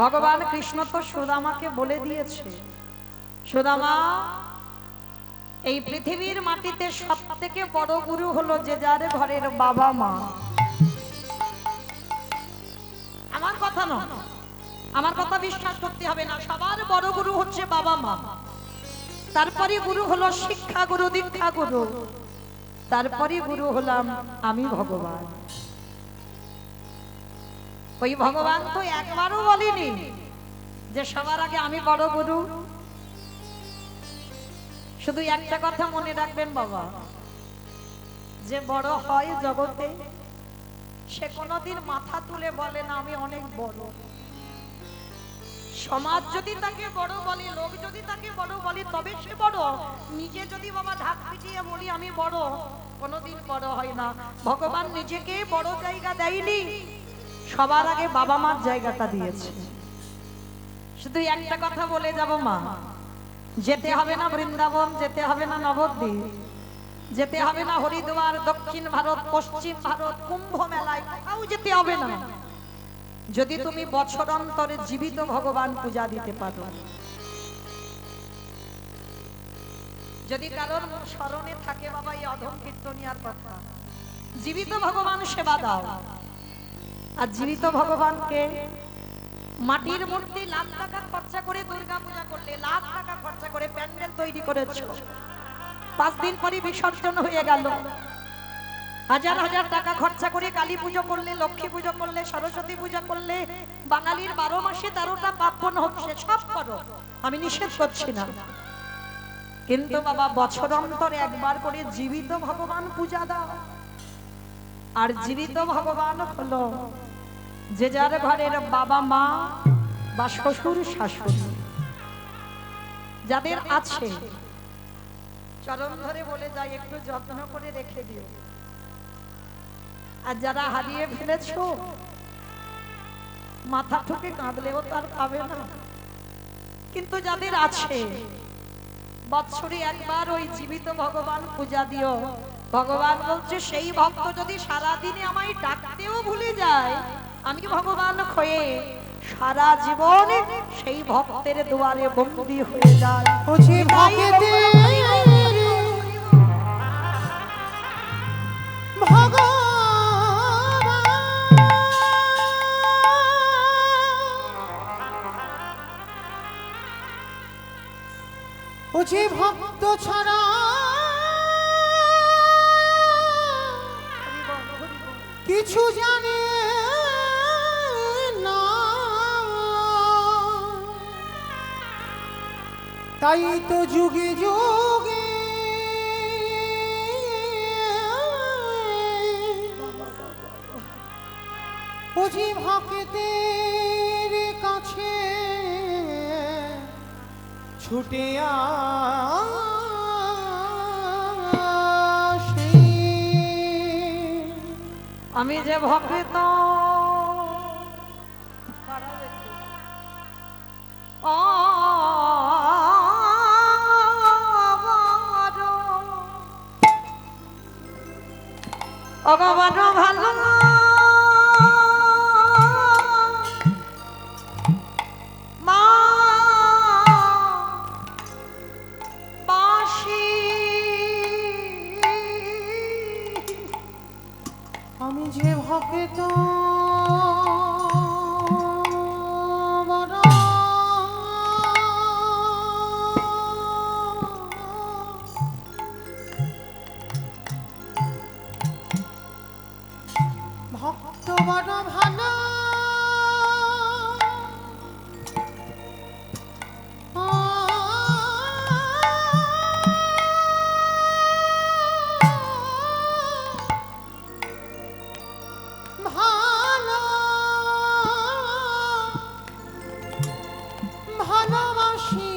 ভগবান কৃষ্ণ তো সুদামাকে বলে দিয়েছে, সুদামা এই পৃথিবীর মাটিতে সবথেকে বড় গুরু হলো যে যার ঘরের বাবা মা। আমার কথা নয়, আমার কথা বিশ্বাস করতে হবে না, সবার বড় গুরু হচ্ছে বাবা মা। তারপরে গুরু হলো শিক্ষা গুরু, দীক্ষা গুরু, তারপরে গুরু হলাম আমি ভগবান। ওই ভগবান তো একবারও বলেনি যে সবার আগে আমি বড় গুরু। শুধু একটা কথা মনে রাখবেন বাবা, যে বড় হয় জগতে সে কোনোদিন মাথা তুলে বলে না আমি অনেক বড়। সমাজ যদি তাকে বড় বলে, লোক যদি তাকে বড় বলে তবে সে বড়। নিজে যদি বাবা ঢাক পিটিয়ে বলি আমি বড়, কোনোদিন বড় হয় না। ভগবান নিজেকে বড় জায়গা দেয়নি, সবার আগে বাবা মার জায়গাটা দিয়েছে। শুধু একটা কথা বলে যাব মা, যেতে হবে না বৃন্দাবন, যেতে হবে না নবদ্বীপ, যেতে হবে না হরিদ্বার, দক্ষিণ ভারত, পশ্চিম ভারত, কুম্ভ মেলায়, কোথাও যেতে হবে না। যদি তুমি বছর অন্তরে জীবিত ভগবান পূজা দিতে পারো, যদি কারোর স্মরণে থাকে বাবা এই অধম কীর্তনিয়ার কথা, জীবিত ভগবান সেবা দাও। আর জীবিত ভগবানকে মাটির মূর্তি লাখ টাকা খরচা করে দুর্গা পূজা করলে, লাখ টাকা খরচা করে প্যান্ডেল তৈরি করেছো, 5 দিন পরে বিসর্জন হয়ে গেল। হাজার হাজার টাকা খরচা করে কালী পুজো করলে, লক্ষ্মী পুজো করলে, সরস্বতী পূজা করলে, বাঙালির 12 মাসে 13টা পার্বণ হচ্ছে, সব করো, আমি নিষেধ করছি না। কিন্তু বাবা বছর অন্তরে একবার করে জীবিত ভগবান পূজা দাও। আর জীবিত ভগবান হলো যে যার ঘরের বাবা মা বা শ্বশুর শাশুড়ি যাদের আছে, চরণ ধরে বলে যায় একটু যত্ন করে রেখে দিও। আর যারা হারিয়ে ফেলেছো মাথা ঠুকে কাঁদলেও তার পাবে না। কিন্তু যাদের আছে বৎসরে একবার ওই জীবিত ভগবান পূজা দিও। ভগবান বলছে সেই ভক্ত যদি সারাদিনে আমায় ডাকতেও ভুলে যায়, আমি ভগবান হয়ে সারা জীবন সেই ভক্তের দুয়ারে বন্দী হয়ে যায়। যে ভক্ত ছাড়া কিছু জানে না, তাই তো যুগে যুগে ও যে ভক্তের কাছে ছুটে আসে। আমি যে ভক্ত ভগবান ভালো আমি যে ভক্ত ভক্ত বড় ভালো, ভালোবাসি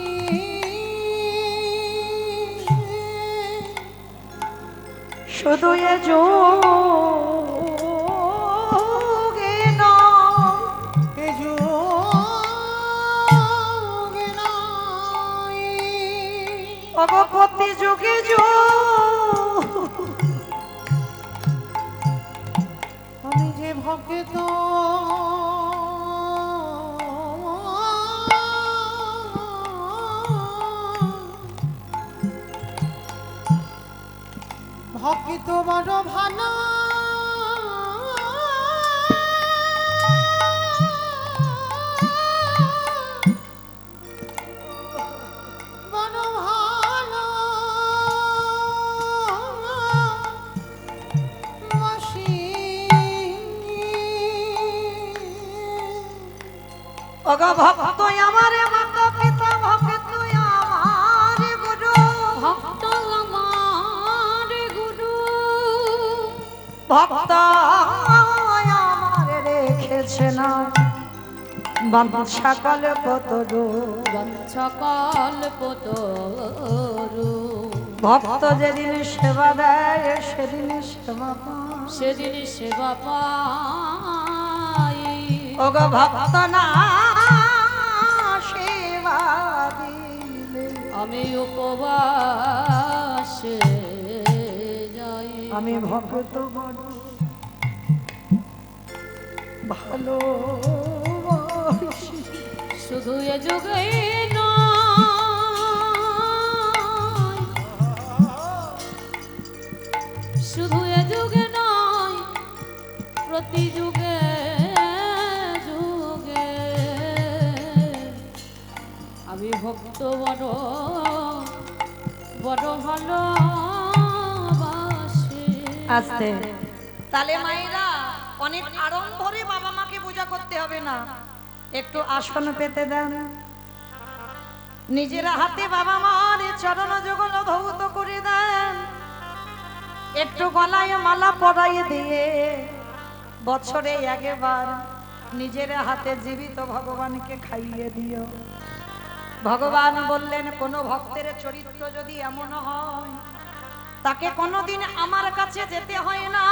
শুধু এ যোগে এ যোগে নাই, অগপতি যুগে আমি যে ভক্ত বড় ভালো বড় ভালো বাসি ওগো ভক্ত আমার মাতা পিতা ভক্ত আমার গুরু ভক্ত আমার গুরু ভক্ত আমার রেখেছে না সকল পতরু সকল পতরু ভক্ত যেদিন সেবা দেয় সেদিন সেবা পায়। সেদিন সেবা পাই ওগো ভক্ত না সেবা দিলে আমি উপবাসে যাই আমি ভক্ত বড় ভালো শুধু এ যুগে নয় শুধু এ যুগে নয় প্রতি যুগে যুগে আমি ভক্ত বড় বড় ভালোবাসি আস্তে তাহলে মায়েরা অনেক আড়ম্বরে বাবা মাকে পূজা করতে হবে না, একটু আসন পেতে দেন, নিজের হাতে বাবা মার চরণ যুগল ধৌত করে দেন, একটু গলায় মালা পরাই দিয়ে বছরে একবার নিজের হাতে জীবিত ভগবানকে খাইয়ে দিও। ভগবান বললেন কোন ভক্তের চরিত্র যদি এমন হয় তাকে কোনোদিন আমার কাছে যেতে হয় না,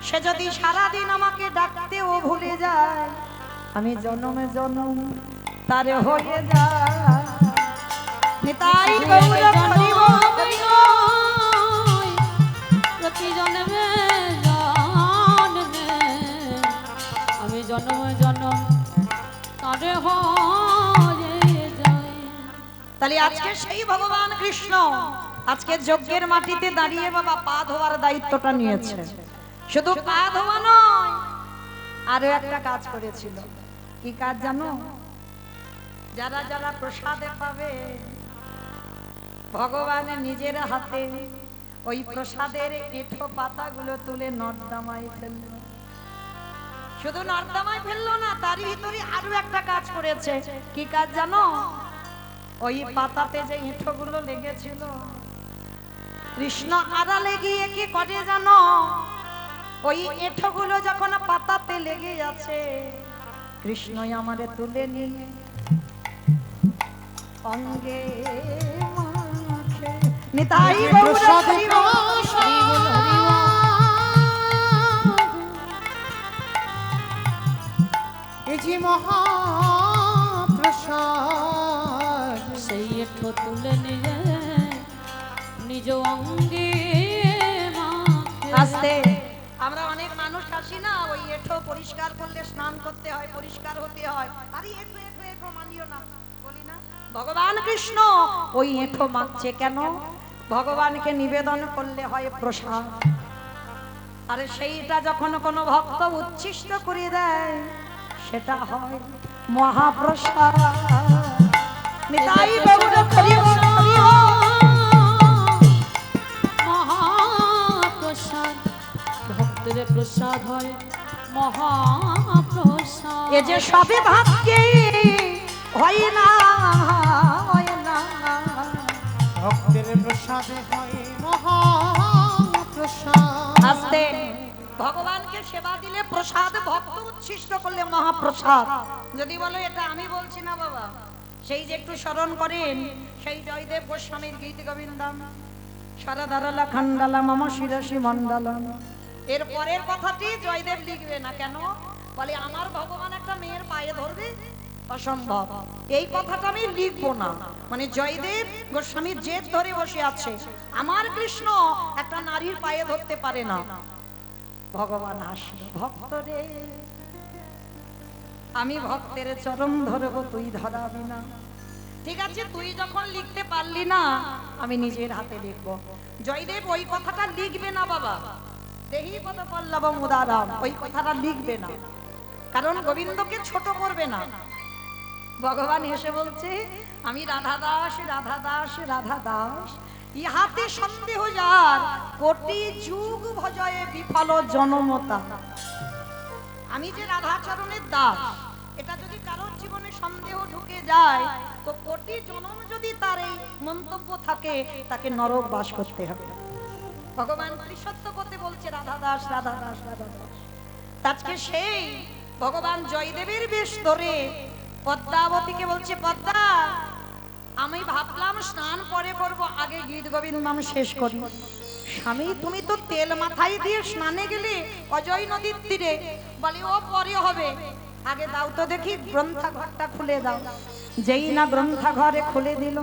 সে যদি সারাদিন আমাকে ডাকতেও ভুলে যায় আমি জনমে জনম তার হয়ে যায়। নিতাই গৌর হরি বল। প্রতি জন্মে জন্মে আমি জন্ম জন্ম তারে হয়ে যাই। তাহলে আজকে সেই ভগবান কৃষ্ণ আজকে যজ্ঞের মাটিতে দাঁড়িয়ে বাবা পা ধোয়ার দায়িত্বটা নিয়েছে। শুধু পা ধোয়া নয়, আরো একটা কাজ করেছিল। কি কাজ জানো? যারা যারা প্রসাদে পাবে ভগবানের নিজের হাতে ওই প্রসাদের এঁঠো পাতাগুলো তুলে নর্দমায় ফেললো। শুধু নর্দমায় ফেললো না, তারই ভিতরে আরো একটা কাজ করেছে। কি কাজ জানো? ওই পাতাতে যে এঁঠোগুলো লেগেছিল কৃষ্ণ আড়ালে গিয়ে কি করে জানো? ওই এঁঠোগুলো যখন পাতাতে লেগে আছে কৃষ্ণই আমারে তুলে নিয়ে অঙ্গে মাখে। নিতাই গৌর হরি বল। হরি বল হরি বল। এই যে মহাপ্রসাদ সেই এঠো তুলে নিয়ে নিজ অঙ্গে মাখে। আস্তে আমরা অনেক মানুষ আসি না, ওই এঁঠো পরিষ্কার করলে স্নান করতে হয়, পরিষ্কার হতে হয়। আরে এঁঠো এঁঠো এঁঠো মানিও না, বলি না। ভগবান কৃষ্ণ ওই এঁঠো মাখছে কেন? ভগবানকে নিবেদন করলে হয় প্রসাদ, আরে সেইটা যখন কোনো ভক্ত উচ্ছিষ্ট করে দেয় সেটা হয় মহাপ্রসাদ। নিতাই গৌর হরি বল হরি বল। মহাপ্রসাদ ভক্তের প্রসাদ হয় মহাপ্রসাদ। এ যে সবে ভাগ্যে হয় না, হয় না। ভক্তের প্রসাদে হয় মহাপ্রসাদ। আস্তে ভগবানকে সেবা দিলে প্রসাদ, ভক্ত উচ্ছিষ্ট করলে মহাপ্রসাদ। যদি বলো এটা আমি বলছি না বাবা, সেই যে একটু স্মরণ করেন সেই জয়দেব গোস্বামীর গীত গোবিন্দম সারাধারালা খান্ডালা মামা শিরাশি মন্ডলম। এর পরের কথাটি জয়দেব লিখবে না কেন? বলে আমার ভগবান একটা মেয়ের পায়ে ধরবে, অসম্ভব। এই কথাটা আমি লিখবো না, মানে জয়দেব গোস্বামীর জেদ ধরে বসে আছে আমার কৃষ্ণ একটা নারীর পায়ে ধরতে পারে না। ভগবান আসলো, ভক্ত রে আমি ভক্তের চরণ ধরবো তুই ধরাবি না। ঠিক আছে, তুই যখন লিখতে পারলি না, আমি নিজের হাতে লিখবো। জয়দেব ওই কথাটা লিখবে না বাবা, দেহি পদ পল্লব মুদারাম, ওই কথাটা লিখবে না, কারণ গোবিন্দকে ছোট করবে না। ভগবান এসে বলছে, আমি রাধা দাস, রাধা দাস, রাধা দাস, ইহাতে সন্দেহ যার, কোটি যুগ ভজয়ে বিফল জনমতা। আমি যে রাধাচরণের দাস, এটা যদি কারোর জীবনে সন্দেহ ঢুকে যায়, তো কোটি জনম যদি তার এই মন্তব্য থাকে, তাকে নরক বাস করতে হবে। ভগবান ত্রিসত্য করতে বলছে রাধা দাস, রাধা দাস, রাধা দাস। আজকে সেই ভগবান জয়দেবের বেশ ধরে পদ্মাবতীকে বলছে, পদ্মা, আমি ভাবলাম স্নান পরে করব, আগে গীত গোবিন্দ নাম শেষ করি। স্বামী, তুমি তো তেল মাথায় দিয়ে স্নানে গেলে অজয় নদীর তীরে। বলে, ও পরে হবে, আগে দাও তো দেখি গ্রন্থাঘরটা খুলে দাও। যেই না গ্রন্থাঘরে খুলে দিল,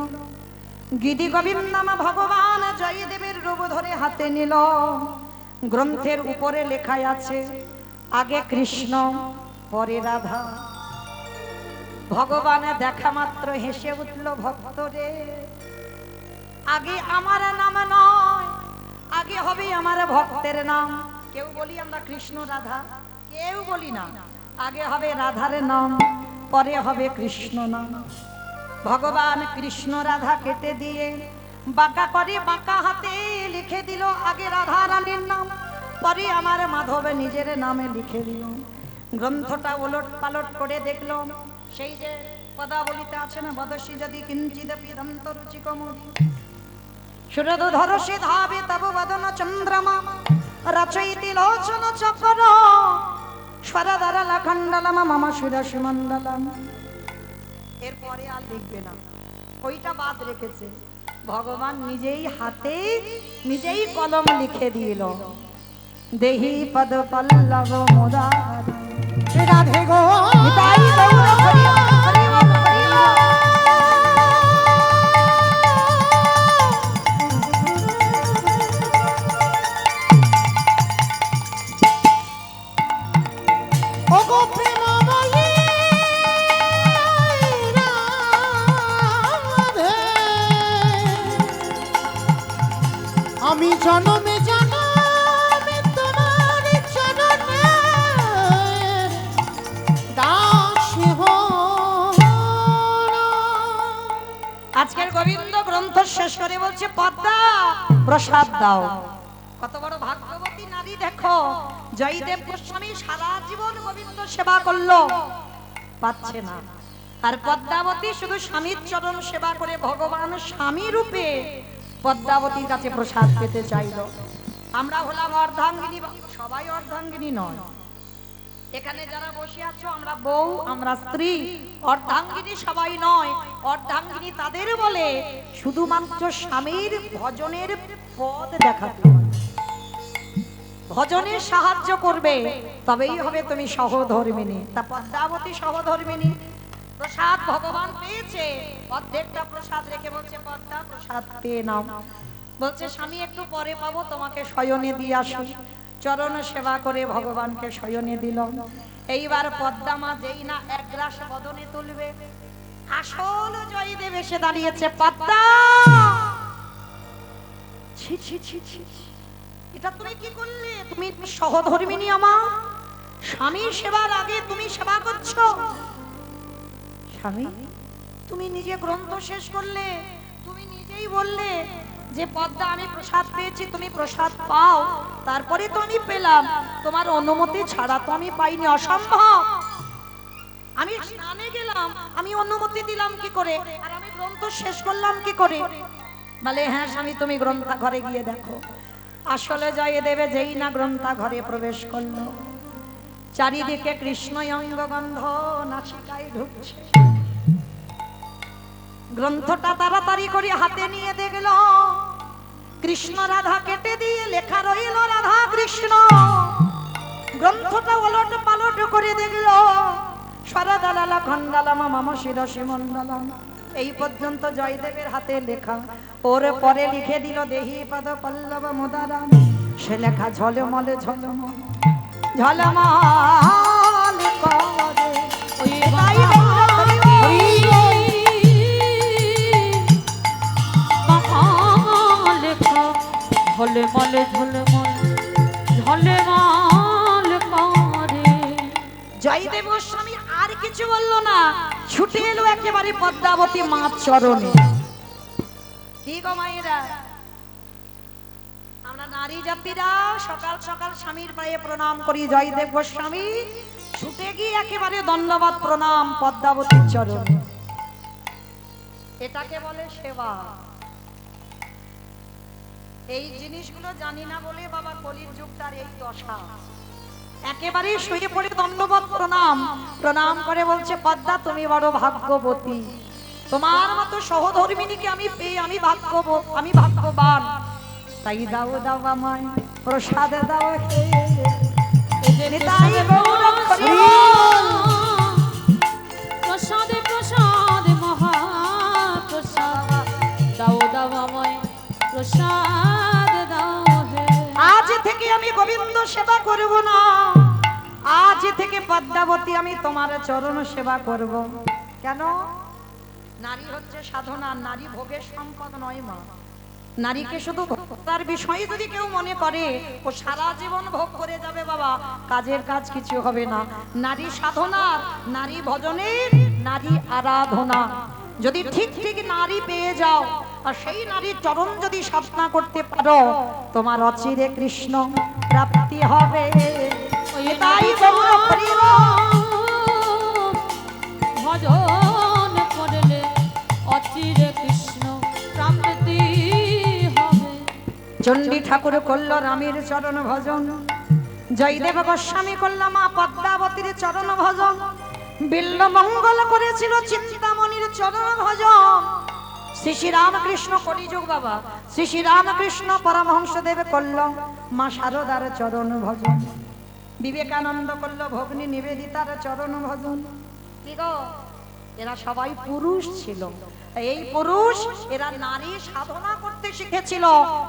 গীতি গোবিন্দ নাম ভগবান জয়দেবের রূপ ধরে হাতে নিল। গ্রন্থের উপরে লেখা আছে, আগে কৃষ্ণ পরে রাধা। ভগবানে দেখা মাত্র হেসে উঠল, ভক্তরে, আগে আমার নাম নয়, আগে হবে আমার ভক্তের নাম। কেউ বলি আমরা কৃষ্ণ রাধা, কেউ বলি না, আগে হবে রাধার নাম, পরে হবে কৃষ্ণ নাম। ভগবান কৃষ্ণ রাধা কেটে দিয়ে বাঁকা করে বাঁকা হাতে লিখে দিল, আগে রাধা রানীর নাম, পরে আমার মাধব নিজের নামে লিখে দিল। গ্রন্থটা ওলট পালট করে দেখল, সেই যে পদাবলিতে আছে না, বদসি যদি কিঞ্চিদ পিদন্ত রুচিকমুদি সুরদু ধরসি ধাবে তব বদন চন্দ্রমা রচয়িতি লোচন চক্র স্বরধর লখণ্ডলম মম শিরসি মণ্ডলম। এরপরে আর লিখবে না, ওইটা বাদ রেখেছে। ভগবান নিজেই হাতে নিজেই কলম লিখে দিল, দেহি পদ পল্লব মুদার। রাধে গো নিতাই গৌর হরি হরি বল, হরি বল। ও গো প্রেমময়ী রাধে, আমি জনমে জনমে তোমার চরণে দাসী হলাম। আজকের গোবিন্দ গ্রন্থ শেষ করে বলছে, পদ্মা প্রসাদ দাও। কত বড় ভাগ্যবতী নারী দেখো, জয়দেব গোস্বামী সারা জীবন গোবিন্দ সেবা করলো, পাচ্ছে না। আর পদ্মাবতী শুধু স্বামীর চরণ সেবা করে ভগবান স্বামী রূপে পদ্মাবতীর কাছে প্রসাদ পেতে চাইল। আমরা হলাম অর্ধাঙ্গিনী, সবাই অর্ধাঙ্গিনী নয়। এখানে যারা বসে আছো, আমরা বউ, আমরা স্ত্রী, অর্ধাঙ্গিনী সবাই নয়। অর্ধাঙ্গিনী তাদের বলে শুধুমাত্র স্বামীর ভজনের পদ দেখাতে, ভজনে সাহায্য করবে, তবেই হবে তুমি সহধর্মিনী। তা পদ্মাবতী সহধর্মিনী। প্রসাদ ভগবান পেয়েছে, অর্ধেকটা প্রসাদ রেখে বলছে, পদ্মা প্রসাদ পেয়ে নাও। বলছে, স্বামী একটু পরে পাবো, তোমাকে শয়নে দিয়ে আসো। চরণ সেবা করে ভগবানকে শয়নে দিল। এইবার পদ্মা মা যেই না এক গ্লাস বদনে তুলবে, আসল জয়দেব এসে দাঁড়িয়েছে। পদ্মা, ছি ছি ছি ছি, এটা তুমি কি করলে? তুমি সহধর্মিনী আমার, স্বামীর সেবার আগে তুমি সেবা করছো। স্বামী, তুমি নিজে গ্রন্থ শেষ করলে, তুমি নিজেই বললে যে পদ্মা আমি প্রসাদ পেয়েছি, তুমি প্রসাদ পাও, তারপরে তো আমি পেলাম, তোমার অনুমতি ছাড়া তো আমি পাইনি, অসম্ভব। আমি স্নানে গেলাম, আমি অনুমতি দিলাম কি করে, আর আমি গ্রন্থ শেষ করলাম কি করে? বলে, হ্যাঁ স্বামী, তুমি গ্রন্থাঘরে গিয়ে দেখো। আসলে জয়দেবে যেই না গ্রন্থাঘরে প্রবেশ করলো, চারিদিকে কৃষ্ণ অঙ্গ গন্ধ নাসিকায় ঢুকছে। গ্রন্থটা তাড়াতাড়ি করে হাতে নিয়ে দেখলো, কৃষ্ণ রাধা কেটে দিয়ে লেখা রইল রাধা কৃষ্ণ। গ্রন্থটা ওলট পালট করে দেখলো, স্বরদল খণ্ডলম মম শিরসি মণ্ডলম। এই পর্যন্ত জয়দেবের হাতে লেখা। ওর পরে লিখে দিল, দেহি পদ পল্লব মুদারাম। সে লেখা ঝলমলে ঝলমল ঝলমল করে। ওই তাই বলল, হরি বল। ঝলমল ঝলমল ঝলমল করে। জয়দেব গোস্বামী আর কিছু বললো না, ছুটে এলো একেবারে পদ্মাবতী মার চরণে। কি গো মায়েরা, আমরা নারী জাতিরা সকাল সকাল স্বামীর পায়ে প্রণাম করি, জয়দেব গোস্বামী ছুটে গিয়ে একেবারে দণ্ডবত প্রণাম পদ্মাবতীর চরণে। এটাকে বলে সেবা। এই জিনিসগুলো জানি না বলে বাবা কলির যুগটার এই দশা। একেবারে শুয়ে পড়ে দণ্ডবত প্রণাম প্রণাম করে বলছে, পদ্মা তুমি বড় ভাগ্যবতী, তোমার মতো সহধর্মিনীকে আমি পেয়ে আমি ভাগ্যবান, তাই দাও দাও আমায় প্রসাদ দাও হে। নিতাই গৌর হরি বল। প্রসাদে প্রসাদ মহাপ্রসাদ, দাও দাও আমায় প্রসাদ দাও হে। আজ থেকে আমি গোবিন্দ সেবা করব না, আজ থেকে পদ্মাবতী আমি তোমার চরণ সেবা করব। কেন? নারী হচ্ছে সাধনা, নারী ভোগের সম্পদ নয় মা। নারীকে শুধু ভোক্তার বিষয় যদি কেউ মনে করে, ও সারা জীবন ভোগ করে যাবে বাবা, কাজের কাজ কিছু হবে না। নারী সাধনার, নারী ভজনের, নারী আরাধনা। যদি ঠিক ঠিক নারী পেয়ে যাও আর সেই নারীর চরণ যদি সাধনা করতে পারো, তোমার অচিরে কৃষ্ণ প্রাপ্তি হবে। তাই গৌর হরি বল। ভজন করলে অচিরে কৃষ্ণ প্রাপ্তি হবে। চণ্ডী ঠাকুর করল রামের চরণ ভজন, জয়দেব গোস্বামী করল মা পদ্মাবতীর চরণ ভজন, বিল্ল মঙ্গল করেছিল চিন্তামণির চরণ ভজন। শ্রী শ্রী রামকৃষ্ণ কলিযুগ বাবা, শ্রী শ্রী রামকৃষ্ণ পরমহংসদেব করল মা শারদার চরণ ভজন, বিবেকানন্দ করল ভগ্নী নিবেদিতার চরণ ভজন। কি গো, এরা সবাই পুরুষ ছিল। এই পুরুষ এরা নারী সাধনা করতে শিখেছিল,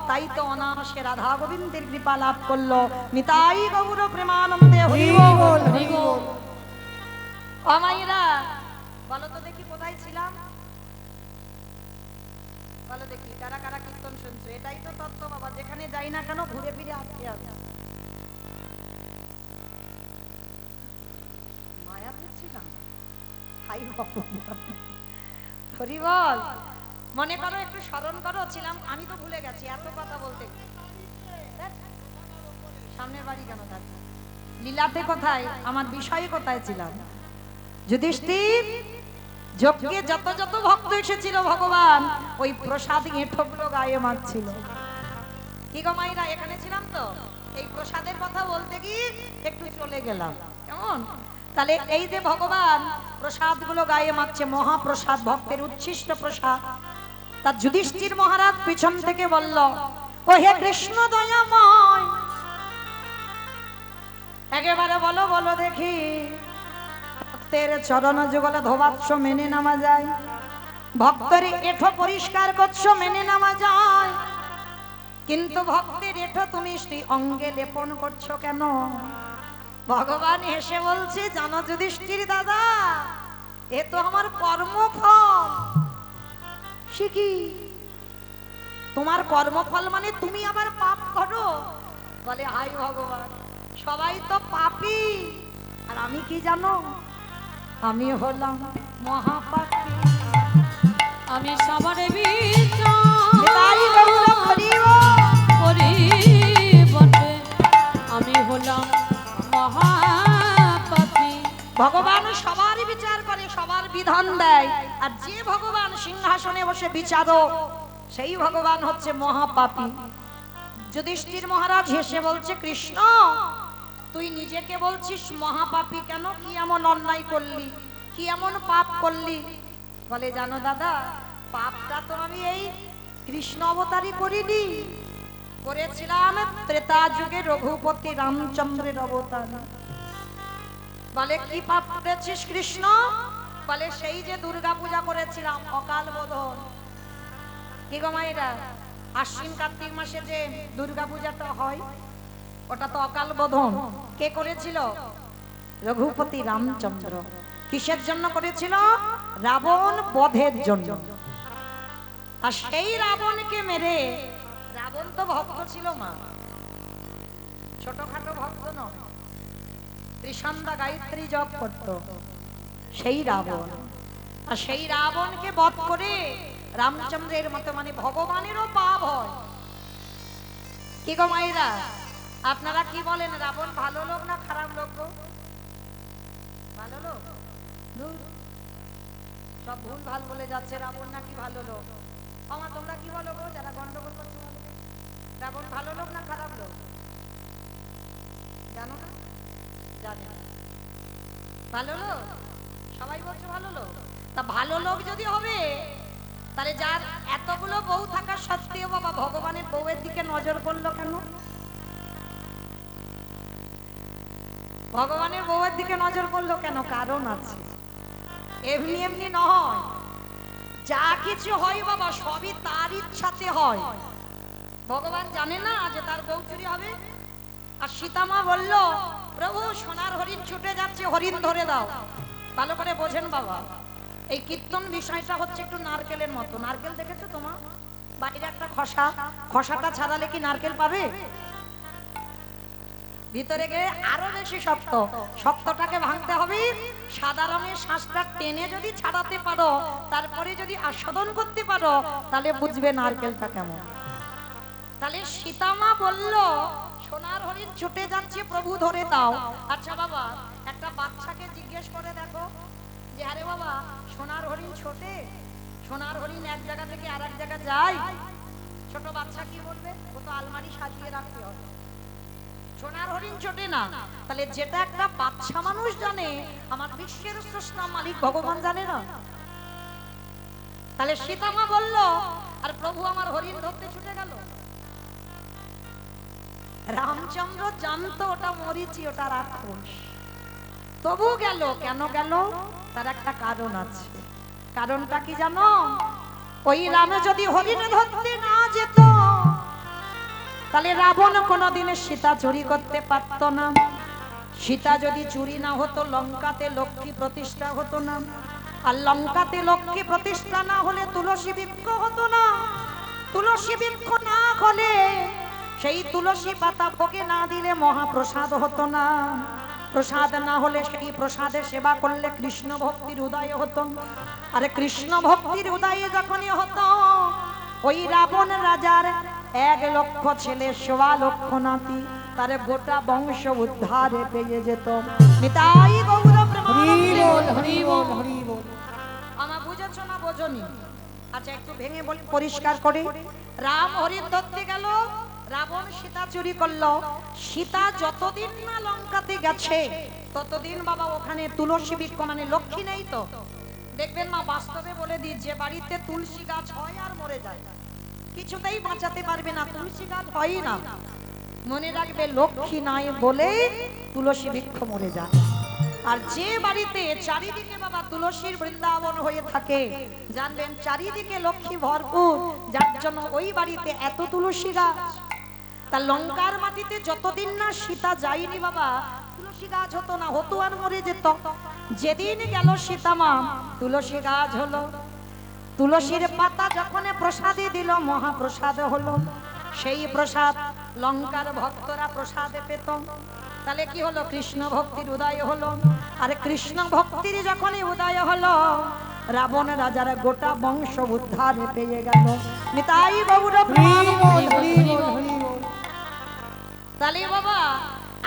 তাই তো অনায়াসে রাধা গোবিন্দের কৃপা লাভ করলো। নিতাই গৌর প্রেমানন্দে হরি বল হরি বল। ও মায়েরা, বলো তো দেখি কোথায় ছিলাম, বলো দেখি কারা কারা কীর্তন শুনছো। এটাই তো তত্ত্ব বাবা, যেখানে যাই না কেন ঘুরে ফিরে আসতে হবে। মায়াপুর ছিলাম, হাই ভগবান হরি বল। মনে করো, একটু স্মরণ করো, ছিলাম আমি তো ভুলে গেছি এত কথা বলতে। সামনের বাড়ি কেন থাকবে, লীলাতে কোথায়, আমার বিষয়ে কোথায় ছিলাম। যুধিষ্ঠির যজ্ঞে যত যত ভক্ত এসেছিল ভগবান ওই প্রসাদ এঁঠোগুলো গায়ে মাখছিল। কি গো মাইরা, এখানে ছিলাম তো, এই প্রসাদের কথা বলতে গিয়ে একটু চলে গেলাম। কেমন? তাহলে এই যে ভগবান প্রসাদ গুলো গায়ে মাখছে, মহাপ্রসাদ, ভক্তের উচ্ছিষ্ট প্রসাদ। তার যুধিষ্ঠির মহারাজ পিছন থেকে বলল, ও হে কৃষ্ণ দয়াময়, একেবারে বলো বলো দেখি, ভক্তের চরণ যুগলে ধোবাচ্ছ মেনে নামা যায়, ভক্তের এঠো পরিষ্কার করছো মেনে নামা যায়, কিন্তু ভক্তের এঠো তুমি শ্রী অঙ্গে লেপন করছো কেন? ভগবান হেসে বলছে, জানো যুধিষ্ঠির দাদা, এ তো আমার কর্মফল। সে কি? তোমার কর্মফল মানে তুমি আবার পাপ করো? বলে, হাই ভগবান, সবাই তো পাপী, আর আমি কি জানো, আমি হলাম মহাপাপী। আমি সবার বিচার নিতাই গৌর হরি বল। করি বটে, আমি হলাম মহাপাপী। ভগবান সবার বিচার করে, সবার বিধান দেয়, আর যে ভগবান সিংহাসনে বসে বিচারক, সেই ভগবান হচ্ছে মহাপাপী। যুধিষ্ঠির মহারাজ হেসে বলছে, কৃষ্ণ তুই নিজেকে বলছিস মহাপাপী কেন? কি এমন অন্যায় করলি, কি এমন পাপ করলি? বলে, জানো দাদা, পাপটা তো আমি এই কৃষ্ণ অবতারই করিনি, করেছিলাম ত্রেতা যুগে রঘুপতি রামচন্দ্রের অবতার। বলে, কি পাপ করেছিস কৃষ্ণ? বলে, সেই যে দুর্গা পূজা করেছিলাম অকাল বোধন। কি গো মায়েরা, আশ্বিন কার্তিক মাসে যে দুর্গা পূজাটা হয়, ওটা তো অকাল বোধন। কে করেছিল? রঘুপতি রামচন্দ্র। কিসের জন্য করেছিল? রাবণ বধের জন্য। আর সেই রাবণকে মেরে, রাবণ দুরন্ত ভক্ত ছিল মা, ছোটখাটো ভক্ত নয়, ত্রিসন্ধ্যা গায়ত্রী জপ করত সেই রাবণ। আর সেই রাবণকে বধ করে রামচন্দ্রের মতো মানে ভগবানেরও পাপ হয়। কি গো মায়েরা, আপনারা কি বলেন, রাবণ ভালো লোক না খারাপ লোক গো? ভালো লোক? ধুর, সব ভুল ভাল বলে যাচ্ছে, রাবণ নাকি ভালো লোক। আমার তোমরা কি বলো গো যারা গন্ডগোল করছো? রাবণ ভালো লোক না খারাপ লোক জানো না? জানে না। ভালো লোক, সবাই বলছে ভালো লোক। তা ভালো লোক যদি হবে, তাহলে যার এতগুলো বউ থাকা সত্ত্বেও বাবা ভগবানের বউয়ের দিকে নজর করলো কেন? ভগবানের বউয়ের দিকে নজর করলো কেন? কারণ আছে। এমনি এমনি নয়, যা কিছু হয় বাবা সবই তার ইচ্ছাতে হয়। ভগবান জানে না যে তার বউ চুরি হবে? আর সীতামা বলল, প্রভু সোনার হরিণ ছুটে যাচ্ছে, হরিণ ধরে দাও। ভালো করে বোঝেন বাবা, এই কীর্তন বিষয়টা হচ্ছে একটু নারকেলের মতো। নারকেল দেখেছো তোমার? বাইরে একটা খসা, খসাটা ছাড়ালে কি নারকেল পাবে? ভিতরে গিয়ে আরো বেশি শক্ত, শক্তটাকে ভাঙতে হবে। সাদা রঙের শ্বাসটা টেনে যদি ছাড়াতে পারো, তারপরে যদি আস্বাদন করতে পারো, তাহলে বুঝবে নারকেলটা কেমন। তাহলে সীতামা বলল, সোনার হরিণ ছুটে যাচ্ছে, প্রভু ধরে দাও। আচ্ছা বাবা, একটা বাচ্চাকে জিজ্ঞেস করে দেখো যে আরে বাবা সোনার হরিণ ছোটে, সোনার হরিণ এক জায়গা থেকে আর এক জায়গা যায়, ছোট বাচ্চা কি বলবে? ও তো আলমারি সাজিয়ে রাখতে হবে, সোনার হরিণ ছোটে না। তাহলে যেটা একটা বাচ্চা মানুষ জানে, আমার বিশ্বের স্রষ্টা মালিক ভগবান জানে না? তাহলে সীতামা বলল, আর প্রভু আমার হরিণ ধরতে ছুটে গেল। রামচন্দ্র জানতো ওটা মরিচি, ওটা রাক্ষস, তবু গেল। কেন গেল? তার একটা কারণ আছে। কারণটা কি জানো? ওই রামে যদি হরিণ ধরতে না যেত, তাহলে রাবণ কোনোদিন সীতা চুরি করতে পারত না। সীতা যদি চুরি না হতো, লঙ্কাতে লক্ষ্মী প্রতিষ্ঠা হতো না। আর লঙ্কাতে লক্ষ্মী প্রতিষ্ঠা না হলে তুলসী বৃক্ষ হতো না। তুলসী বৃক্ষ না হলে, সেই তুলসী পাতা ভোগে না দিলে মহাপ্রসাদ হতো না। প্রসাদ না হলে সেই প্রসাদে সেবা করলে কৃষ্ণ ভক্তির উদয় হতো। আরে কৃষ্ণ ভক্তির উদয় যখনই হতো, ওই রাবণ রাজার 1 লক্ষ ছেলে, 1.25 লক্ষ নাতি, তার গোটা বংশ উদ্ধারে পেয়ে যেত। নিতাই গৌর প্রেমানন্দে। হরি বল, হরি বল। আমার বুঝেছো না বোঝনি? আচ্ছা একটু ভেঙে বলি, পরিষ্কার করে। রাম হরিণ ধরতে গেল, রাবণ সীতা চুরি করলো। সীতা যতদিন না লঙ্কাতে গেছে, ততদিন বাবা ওখানে তুলসী বৃক্ষ মানে লক্ষ্মী নেই তো। দেখবেন মা, বাস্তবে বলে দিই, যে বাড়িতে তুলসী গাছ হয় আর মরে যায়, কিছুতেই বাঁচাতে পারবে না, তুলসী গাছ হয় না। মনে রাখবে, লক্ষ্মী নাই বলে তুলসী বৃক্ষ মরে যায়। আর যে বাড়িতে চারিদিকে বাবা তুলসীর বৃন্দাবন হয়ে থাকে, জানবেন চারিদিকে লক্ষ্মী ভরপুর, যার জন্য ওই বাড়িতে এত তুলসী গাছ। তা লঙ্কার মাটিতে যতদিন না সীতা যায়নি বাবা, তুলসী গাছ হতো না, হতো আর মরে যেত। যেদিন গেল সীতামা, তুলসী গাছ হলো। তুলসীর পাতা যখন প্রসাদে দিল, মহাপ্রসাদ হলো। সেই প্রসাদ লঙ্কার ভক্তরা প্রসাদে পেত। তাহলে কি হলো? কৃষ্ণ ভক্তির উদয় হলো। আর কৃষ্ণ ভক্তির যখনই উদয় হলো, রাবণ রাজার গোটা বংশ উদ্ধারে পেয়ে গেল। নিতাই গৌর প্রেমানন্দে। তাহলে বাবা,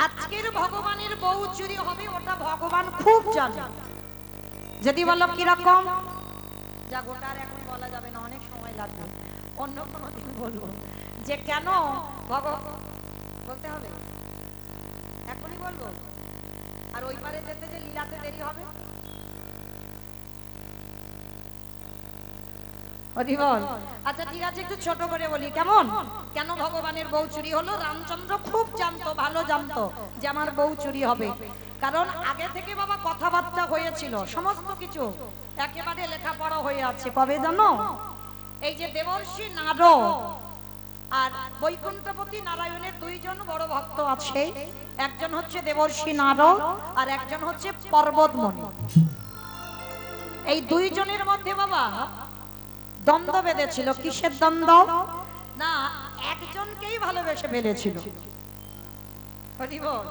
আজকের ভগবানের বউ চুরি হবে, ওটা ভগবান খুব জানে। যদি বলো কিরকম, যা গোটার এখন বলা যাবে না, অনেক সময় লাগবে, অন্য কোনো দিন বলবো যে কেন বলতে হবে, এখনই বলবো। আর ওই পারে যেতে যে লীলাতে দেরি হবে। আচ্ছা ঠিক আছে, একটু ছোট করে বলি কেমন? কেন ভগবানের বউ চুরি হলো? রামচন্দ্র খুব জানতো, ভালো জানতো যে আমার বউ চুরি হবে। কারণ আগে থেকে বাবা কথাবার্তা হয়েছিল, সমস্ত কিছু একেবারে লেখাপড়া হয়ে আছে। কবে জানো? এই যে দেবর্ষি নারদ আর বৈকুণ্ঠপতি নারায়ণের 2 জন বড় ভক্ত আছে। একজন হচ্ছে দেবর্ষি নারদ আর একজন হচ্ছে পর্বতমণি। এই 2 জনের মধ্যে বাবা দ্বন্দ্ব বেঁধেছিল। কিসের দ্বন্দ্ব? না, একজনকেই ভালোবেসে ফেলেছিল। হরি বল।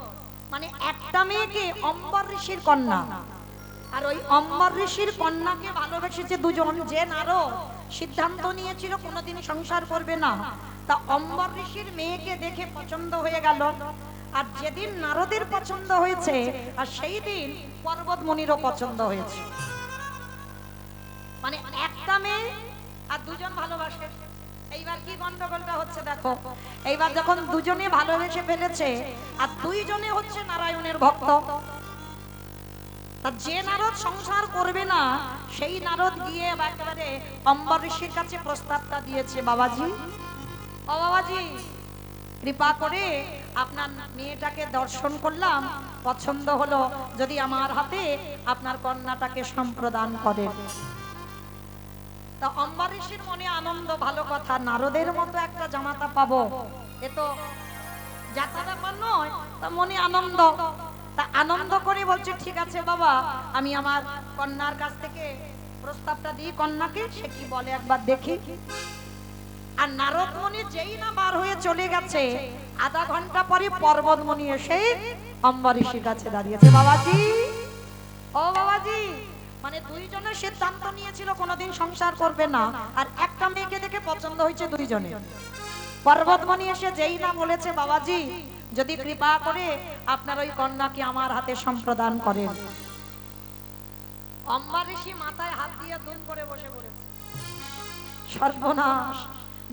মানে একটা মেয়েকে অম্বর ঋষির কন্যা, আর ওই অম্বর ঋষির কন্যাকে ভালোবেসেছে দুজন। যে নারদ সিদ্ধান্ত নিয়েছিল কোনোদিন সংসার করবে না, তা অম্বর ঋষির মেয়েকে দেখে পছন্দ হয়ে গেল। আর যেদিন নারদের পছন্দ হয়েছে, আর সেই দিন পর্বত মুনিরও পছন্দ হয়েছে। মানে একটা মেয়ে আর দুজন ভালোবাসে। এইবার কি গন্ডগোলটা হচ্ছে দেখো। এইবার যখন দুজনে ভালোবেসে ফেলেছে, আর দুইজনে হচ্ছে নারায়ণের ভক্ত, তা যে নারদ সংসার করবে না, সেই নারদ গিয়ে একেবারে অম্বর ঋষির কাছে প্রস্তাবটা দিয়েছে, বাবাজি, ও বাবাজি, কৃপা করে আপনার মেয়েটাকে দর্শন করলাম, পছন্দ হলো, যদি আমার হাতে আপনার কন্যাটাকে সম্প্রদান করেন। তা অম্বর ঋষির মনে আনন্দ, ভালো কথা, নারদের মতো একটা জামাতা পাবো, এ তো যাতা ব্যাপার নয়। তা মনে আনন্দ, তা আনন্দ করে বলছে, ঠিক আছে বাবা, আমি আমার কন্যার কাছ থেকে প্রস্তাবটা দিই কন্যাকে, সে কি বলে একবার দেখি। আর নারদ মুনি যেই না বার হয়ে চলে গেছে, আধা ঘন্টা পরে পর্বত মুনি এসে অম্বর ঋষির কাছে দাঁড়িয়েছে, বাবাজি, ও বাবাজি, মানে দুইজনের সিদ্ধান্ত নিয়েছিল কোনোদিন সংসার করবে না, আর একটা মেয়েকে দেখে পছন্দ হয়েছে দুইজনে। পর্বত মুনি এসে যেই না বলেছে, বাবাজি, যদি কৃপা করে আপনার ওই কন্যাকে আমার হাতে সম্প্রদান করেন। অম্বর ঋষি মাথায় হাত দিয়ে দুম করে বসে পড়েছে। সর্বনাশ,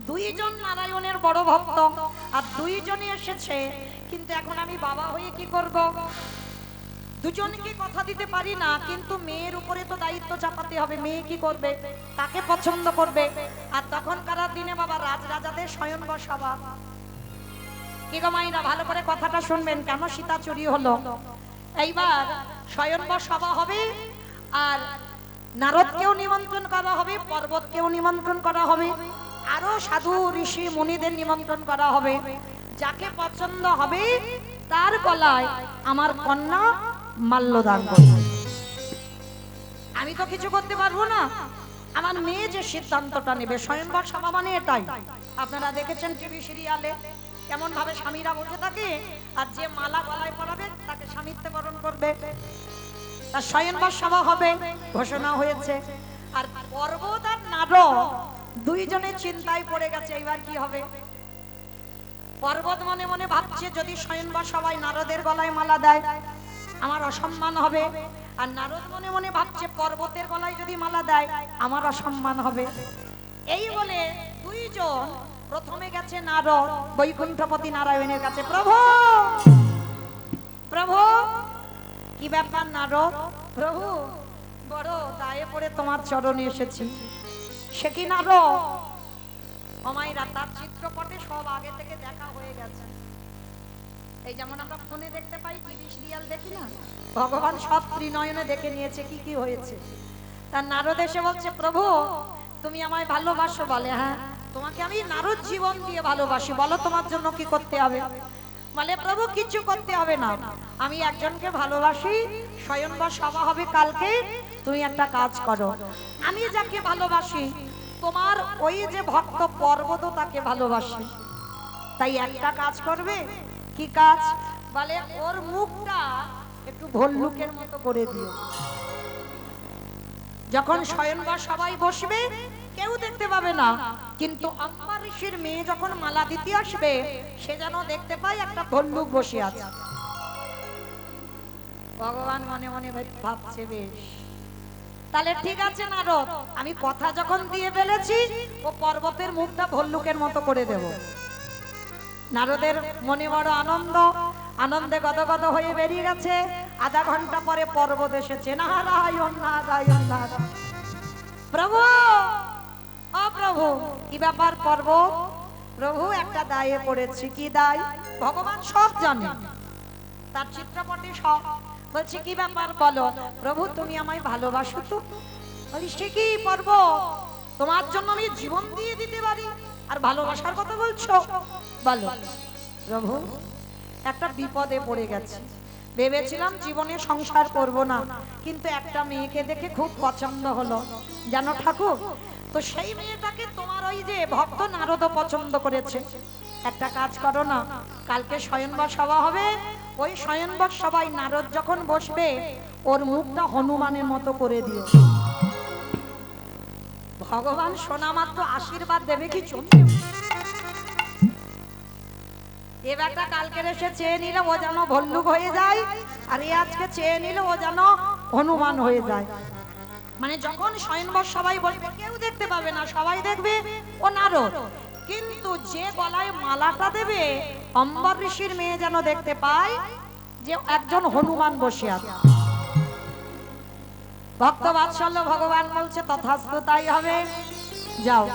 দুইজন নারায়ণের বড় ভক্ত, আর দুইজনই এসেছে, কিন্তু এখন আমি বাবা হয়ে কি করব? দুজনকে কথা দিতে পারি না, কিন্তু মেয়ের উপরে তো দায়িত্ব চাপাতে হবে। মেয়ে কি করবে? তাকে পছন্দ করবে। আর তখনকার দিনে বাবা রাজরাজাদের স্বয়ংবর সভা। কি গো মাইনা, ভালো করে কথাটা শুনবেন, কেন সীতা চুরি হলো। এইবার স্বয়ংবর সভা হবে, আর নারদকেও নিমন্ত্রণ করা হবে, পর্বতকেও নিমন্ত্রণ করা হবে, আরো সাধু ঋষি মুনিদের নিমন্ত্রণ করা হবে। যাকে পছন্দ হবে তার গলায় আমার কন্যা মাল্যদান করবে। আমি তো কিছু করতে পারবো না, আমার মেয়ে যে সিদ্ধান্তটা নেবে। স্বয়ংবর সভা মানে এটাই। আপনারা দেখেছেন টিভি সিরিয়ালে কেমন ভাবে স্বামীরা বসে থাকে, আর যে মালা গলায় পরাবে তাকে স্বামিত্বকরণ করবে। তার স্বয়ংবর সভা হবে, ঘোষণা হয়েছে। আর পর্বত আর নারদ দুইজনে চিন্তায় পড়ে গেছে, এইবার কি হবে। পর্বত মনে মনে ভাবছে, যদি স্বয়ংবর সভায় নারদের গলায় মালা দেয় আমার অসম্মান হবে। আর নারদ মনে মনে ভাবছে, পর্বতের গলায় যদি মালা দেয় আমার অসম্মান হবে। এই বলে দুইজন প্রথমে গেছে নারদ বৈকুণ্ঠপতি নারায়ণের কাছে। প্রভু, প্রভু, কি ব্যাপার নারদ? প্রভু, বড় দায়ে পড়ে তোমার চরণে এসেছি। সে কি নারদ? অমাইরা, তার চিত্রপটে সব আগে থেকে দেখা হয়ে গেছে। এই যেমন আমরা ফোনে দেখতে পাই, টিভি সিরিয়াল দেখি না, ভগবান সব ত্রিনয়নে দেখে নিয়েছে কি কি হয়েছে। তার নারদ এসে বলছে, প্রভু তুমি আমায় ভালোবাসো? বলে, হ্যাঁ, তোমাকে আমি নারদ জীবন দিয়ে ভালোবাসি, বলো তোমার জন্য কি করতে হবে? বলে, প্রভু কিছু করতে হবে না, আমি একজনকে ভালোবাসি, স্বয়ংবর সভা হবে কালকে, তুমি একটা কাজ করো, আমি যাকে ভালোবাসি তোমার ওই যে ভক্ত পর্বত তাকে ভালোবাসি, তাই একটা কাজ করবে। কি কাজ? বলে, ওর মুখটা একটু ভল্লুকের মতো করে দিও। যখন স্বয়ংবর সবাই বসবে কেউ দেখতে পাবে না, কিন্তু অম্বর ঋষির মেয়ে যখন মালা দিতে আসবে সে যেন দেখতে পায় একটা ভল্লুক বসে আছে। ভগবান মনে মনে ভাবছে, বেশ তাহলে ঠিক আছে নারদ, আমি কথা যখন দিয়ে ফেলেছি ও পর্বতের মুখটা ভল্লুকের মতো করে দেব। নারদের মনে বড় আনন্দ, আনন্দে গদগদ হয়ে বেরিয়ে গেছে। আধা ঘন্টা পরে পর্বত এসেছে। নারায়ণ নারায়ণ নারায়ণ। প্রভু, ও প্রভু, কি ব্যাপার পর্বত? প্রভু একটা দায়ে পড়েছি। কি দায়? ভগবান সব জানে, তার চিত্রপটে সব। বলছি, কি ব্যাপার বলো। প্রভু তুমি আমায় ভালোবাসো তো? বলি, সে কি পর্বত, তোমার জন্য আমি জীবন দিয়ে দিতে পারি, আর ভালোবাসার কথা বলছো? বলো। প্রভু একটা বিপদে পড়ে গেছে, ভেবেছিলাম জীবনে সংসার করব না, কিন্তু একটা মেয়েকে দেখে খুব পছন্দ হলো। জানো ঠাকুর, তো সেই মেয়েটাকে তোমার ওই যে ভক্ত নারদ পছন্দ করেছে। একটা কাজ করো না, কালকে স্বয়ংবর সভা হবে, ওই স্বয়ংবর সভায় নারদ যখন বসবে ওর মুখটা হনুমানের মতো করে দিও। ভগবান শোনা মাত্র আশীর্বাদ দেবে কি চমকে। এ বেটা কালকে এসে চেয়ে নিলে ও যেন ভল্লুক হয়ে যায়, আর এ আজকে চেয়ে নিলে ও যেন হনুমান হয়ে যায়। মানে যখন স্বয়ংবর সবাই বলবে কেউ দেখতে পাবে না, সবাই দেখবে ও নারদ, কিন্তু যে গলায় মালাটা দেবে অম্বর ঋষির মেয়ে যেন দেখতে পায় যে একজন হনুমান বসে আছে। ভক্ত বাৎসল্য ভগবান বলছে তথাস্তু তাই হবে, যাও।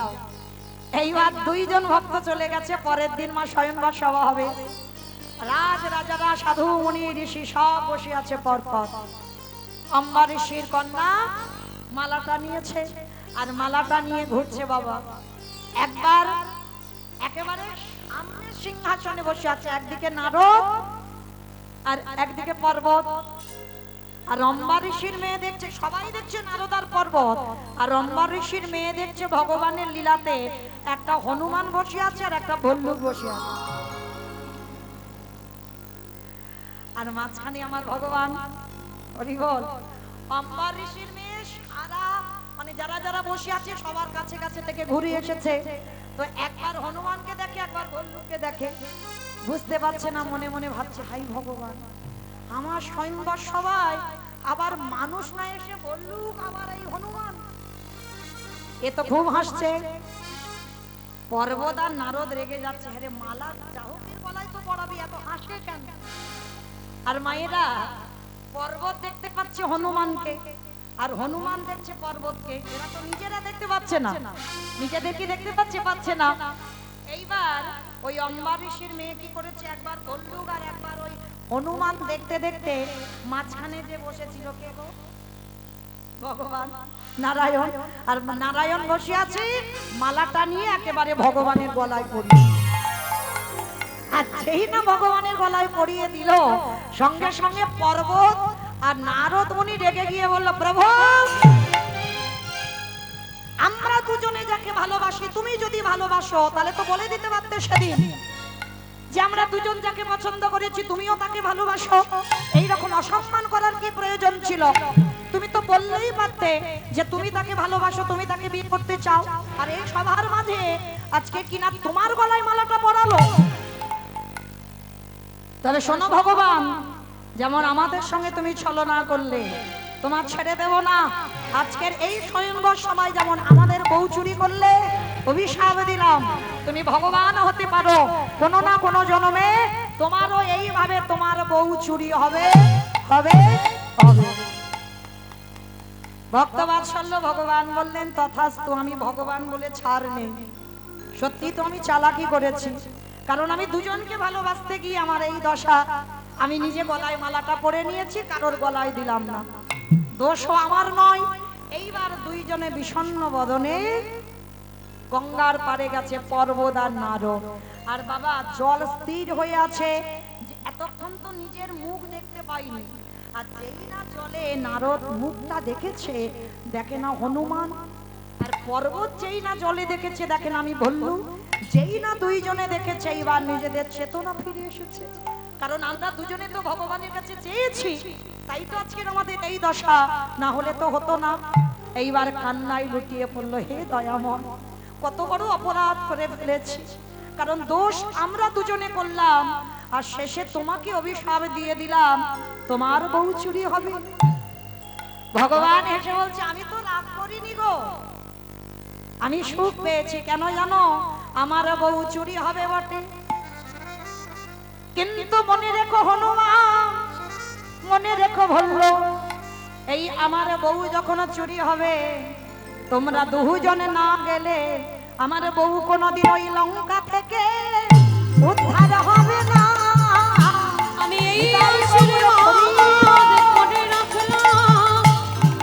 এইবার দুইজন ভক্ত চলে গেছে, পরের দিন মা স্বয়ংবর সভা হবে। রাজ রাজারা সাধু মুনি ঋষি সব বসে আছে পরপর। অম্বর ঋষির কন্যা মালাটা নিয়েছে আর মালাটা নিয়ে ঘুরছে বাবা। একবার একেবারে সামনে সিংহাসনে বসে আছে, একদিকে নারদ আর একদিকে পর্বত। আর অম্বর ঋষির মেয়ে দেখছে, সবাই দেখছে নারদ আর পর্বত, আর অম্বর ঋষির মেয়ে দেখছে ভগবানের লীলাতে একটা হনুমান বসে আছে আর একটা ভল্লুক বসে আছে। আর মাঝখানে আমার ভগবান। হরি বল। অম্বর ঋষির মেয়ে সারা মানে যারা যারা বসে আছে সবার কাছে কাছে থেকে ঘুরে এসেছে। তো একবার হনুমানকে দেখে, একবার ভল্লুককে দেখে, বুঝতে পারছে না, মনে মনে ভাবছে হাই ভগবান, আমার স্বয়ংবর সবাই আবার মানুষ না এসে ভল্লুক, আবার এই হনুমান। এ তো খুব হাসছে। পর্বত আর নারদ রেগে যাচ্ছে, আরে মালা চাহকের গলায় তো পড়াবি, এত হাসে কেন? আর মায়েরা পর্বত দেখতে পাচ্ছে হনুমানকে আর হনুমান দেখছে পর্বতকে, এরা তো নিজেরা দেখতে পাচ্ছে না, নিজেদের কি দেখতে পাচ্ছে না। এইবার ওই অম্বর ঋষির মেয়ে কি করেছে, একবার ভল্লুক আর একবার ওই হনুমান দেখতে দেখতে মাঝখানে যে বসেছিল কে গো? ভগবান নারায়ণ। আর নারায়ণ বসে আছে মালাটা নিয়ে একেবারে ভগবানের গলায় পরিয়ে। আর যেই না ভগবানের গলায় পরিয়ে দিল, সঙ্গে সঙ্গে পর্বত আর নারদ মুনি রেগে গিয়ে বলল, প্রভু আমরা দুজনে যাকে ভালোবাসি, তুমি যদি ভালোবাসো তাহলে তো বলে দিতে পারতে সেদিন যে আমরা দুজন যাকে পছন্দ করেছি তুমিও তাকে ভালোবাসো। এইরকম অসম্মান করার কি প্রয়োজন ছিল? তুমি তো বললেই পারতে যে তুমি তাকে ভালোবাসো, তুমি তাকে বিয়ে করতে চাও। আর এই সবার মাঝে আজকে কিনা তোমার গলায় মালাটা পরালো। তবে শোনো ভগবান, যেমন আমাদের সঙ্গে তুমি ছলনা করলে, তোমার ছেড়ে দেব না। আজকের এই স্বয়ংবর সবাই যেমন আমাদের বউ চুরি করলে, অভিশাপ দিলাম তুমি ভগবান হতে পারো, কোনো না কোনো জন্মে তোমারও এইভাবে তোমার বউ চুরি হবে হবে হবে। ভক্তবাৎসল্য ভগবান বললেন তথাস্তু, আমি ভগবান বলে ছাড় নেই। সত্যি তো আমি চালাকি করেছি, কারণ আমি দুজনকে ভালোবাসতে গিয়ে আমার এই দশা। আমি নিজে গলায় মালাটা পরে নিয়েছি, কারোর গলায় দিলাম না, দোষও আমার নয়। এইবার দুইজনে বিষণ্ণ বদনে গঙ্গার পারে গেছে পর্বত আর নারদ। আর বাবা জল স্থির হয়ে আছে, এতক্ষণ তো নিজের মুখ দেখতে পাইনি। আর যেই না জলে নারদ মুখটা দেখেছে, দেখে না হনুমান। আর পর্বত যেই না জলে দেখেছে, দেখে না আমি ভল্লুক। যেই না দুইজনে দেখেছে, এইবার নিজেদের চেতনা ফিরে এসেছে। কারণ আমরা দুজনে তো ভগবানের কাছে চেয়েছি, তাই তো আজকের আমাদের এই দশা, না হলে তো হতো না। এইবার কান্নায় লুটিয়ে পড়লো, হে দয়াময়, কত বড় অপরাধ করে ফেলেছি। কারণ দোষ আমরা দুজনে করলাম, আর শেষে তোমাকে অভিশাপ দিয়ে দিলাম তোমার বউ চুরি হবে। ভগবান এসে বলছে, আমি তো রাগ করিনি গো, আমি সুখ পেয়েছি। কেন জানো? আমার বউ চুরি হবে বটে, কিন্তু মনে রেখো হনুমান, মনে রেখো ভল্লুক, এই আমার বউ যখন চুরি হবে, তোমরা দুজনে না গেলে আমার বউ কোনদিন ওই লঙ্কা থেকে উদ্ধার হবে না। আমি এই আশীর্বাদ করে রাখলাম,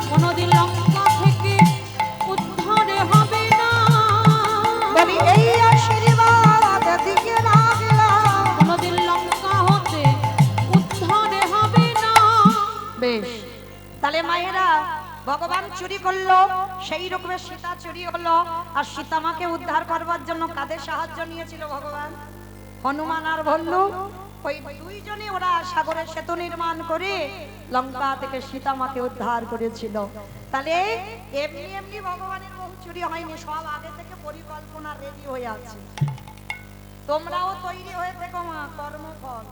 কোনদিন লঙ্কা থেকে উদ্ধার হবে না। বলি এই আশীর্বাদ দিকে রাখলাম, কোনদিন লঙ্কা হতে উদ্ধার হবে না। বেশ, তাহলে মায়েরা ভগবান চুরি করলো, সেই রকমের সীতা চুরি হলো। আর সীতা মাকে উদ্ধার করবার জন্য কাদের সাহায্য নিয়েছিল ভগবান? হনুমান আর ভল্লু। ওই দুইজনে ওরা সাগরের সেতু নির্মাণ করে লঙ্কা থেকে সীতা মাকে উদ্ধার করেছিল। তাহলে এমনি এমনি ভগবানের বহু চুরি হয়নি, সব আগে থেকে পরিকল্পনা রেডি হয়ে আছে। তোমরাও তৈরি হয়ে থেকো মা, কর্মফল।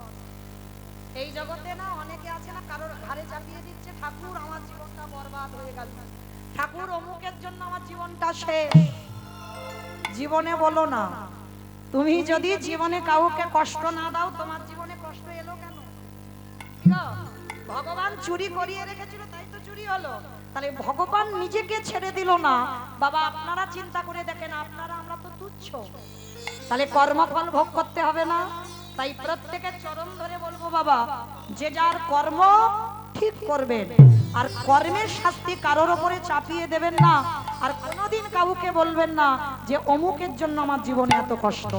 এই জগতে না অনেকে আছে না, কারোর ঘাড়ে চাপিয়ে দিচ্ছে, ঠাকুর আমার জীবনটা বরবাদ হয়ে গেল, ঠাকুর অমুকের জন্য আমার জীবনটা শেষ। জীবনে বলো না, তুমি যদি জীবনে কাউকে কষ্ট না দাও, তোমার জীবনে কষ্ট এলো কেন? ভগবান চুরি করিয়ে রেখেছিল, তাই তো চুরি হলো। তাহলে ভগবান নিজেকে ছেড়ে দিল না। বাবা আপনারা চিন্তা করে দেখেন, আপনারা আমরা তো তুচ্ছ, তাহলে কর্মফল ভোগ করতে হবে না? তাই প্রত্যেকের চরণ ধরে বলবো বাবা, যে যার কর্ম ঠিক করবেন, আর কর্মের শাস্তি কারোর উপরে চাপিয়ে দেবেন না। আর কোনোদিন কাউকে বলবেন না যে অমুকের জন্য আমার জীবনে এত কষ্ট।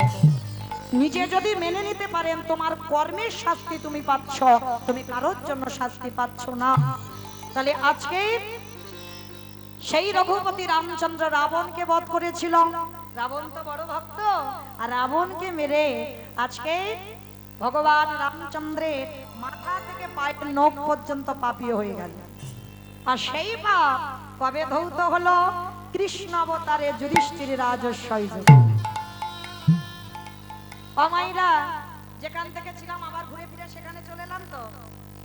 নিজে যদি মেনে নিতে পারেন তোমার কর্মের শাস্তি তুমি পাচ্ছ, তুমি কারোর জন্য শাস্তি পাচ্ছ না। তাহলে আজকে সেই রঘুপতি রামচন্দ্র রাবণকে বধ করেছিল। রাবণ তো বড় ভক্ত, আর রাবণকে মেরে আজকে ভগবান রামচন্দ্রের মাথা থেকে পায়ের নখ পর্যন্ত পাপীয় হয়ে গেল। আর সেই পাপ কবে ধৌত হলো? কৃষ্ণ অবতারে যুধিষ্ঠির রাজস্বই যুগে। অমাইরা যেখান থেকে ছিলাম আবার ঘুরে ফিরে সেখানে চলে এলাম, তো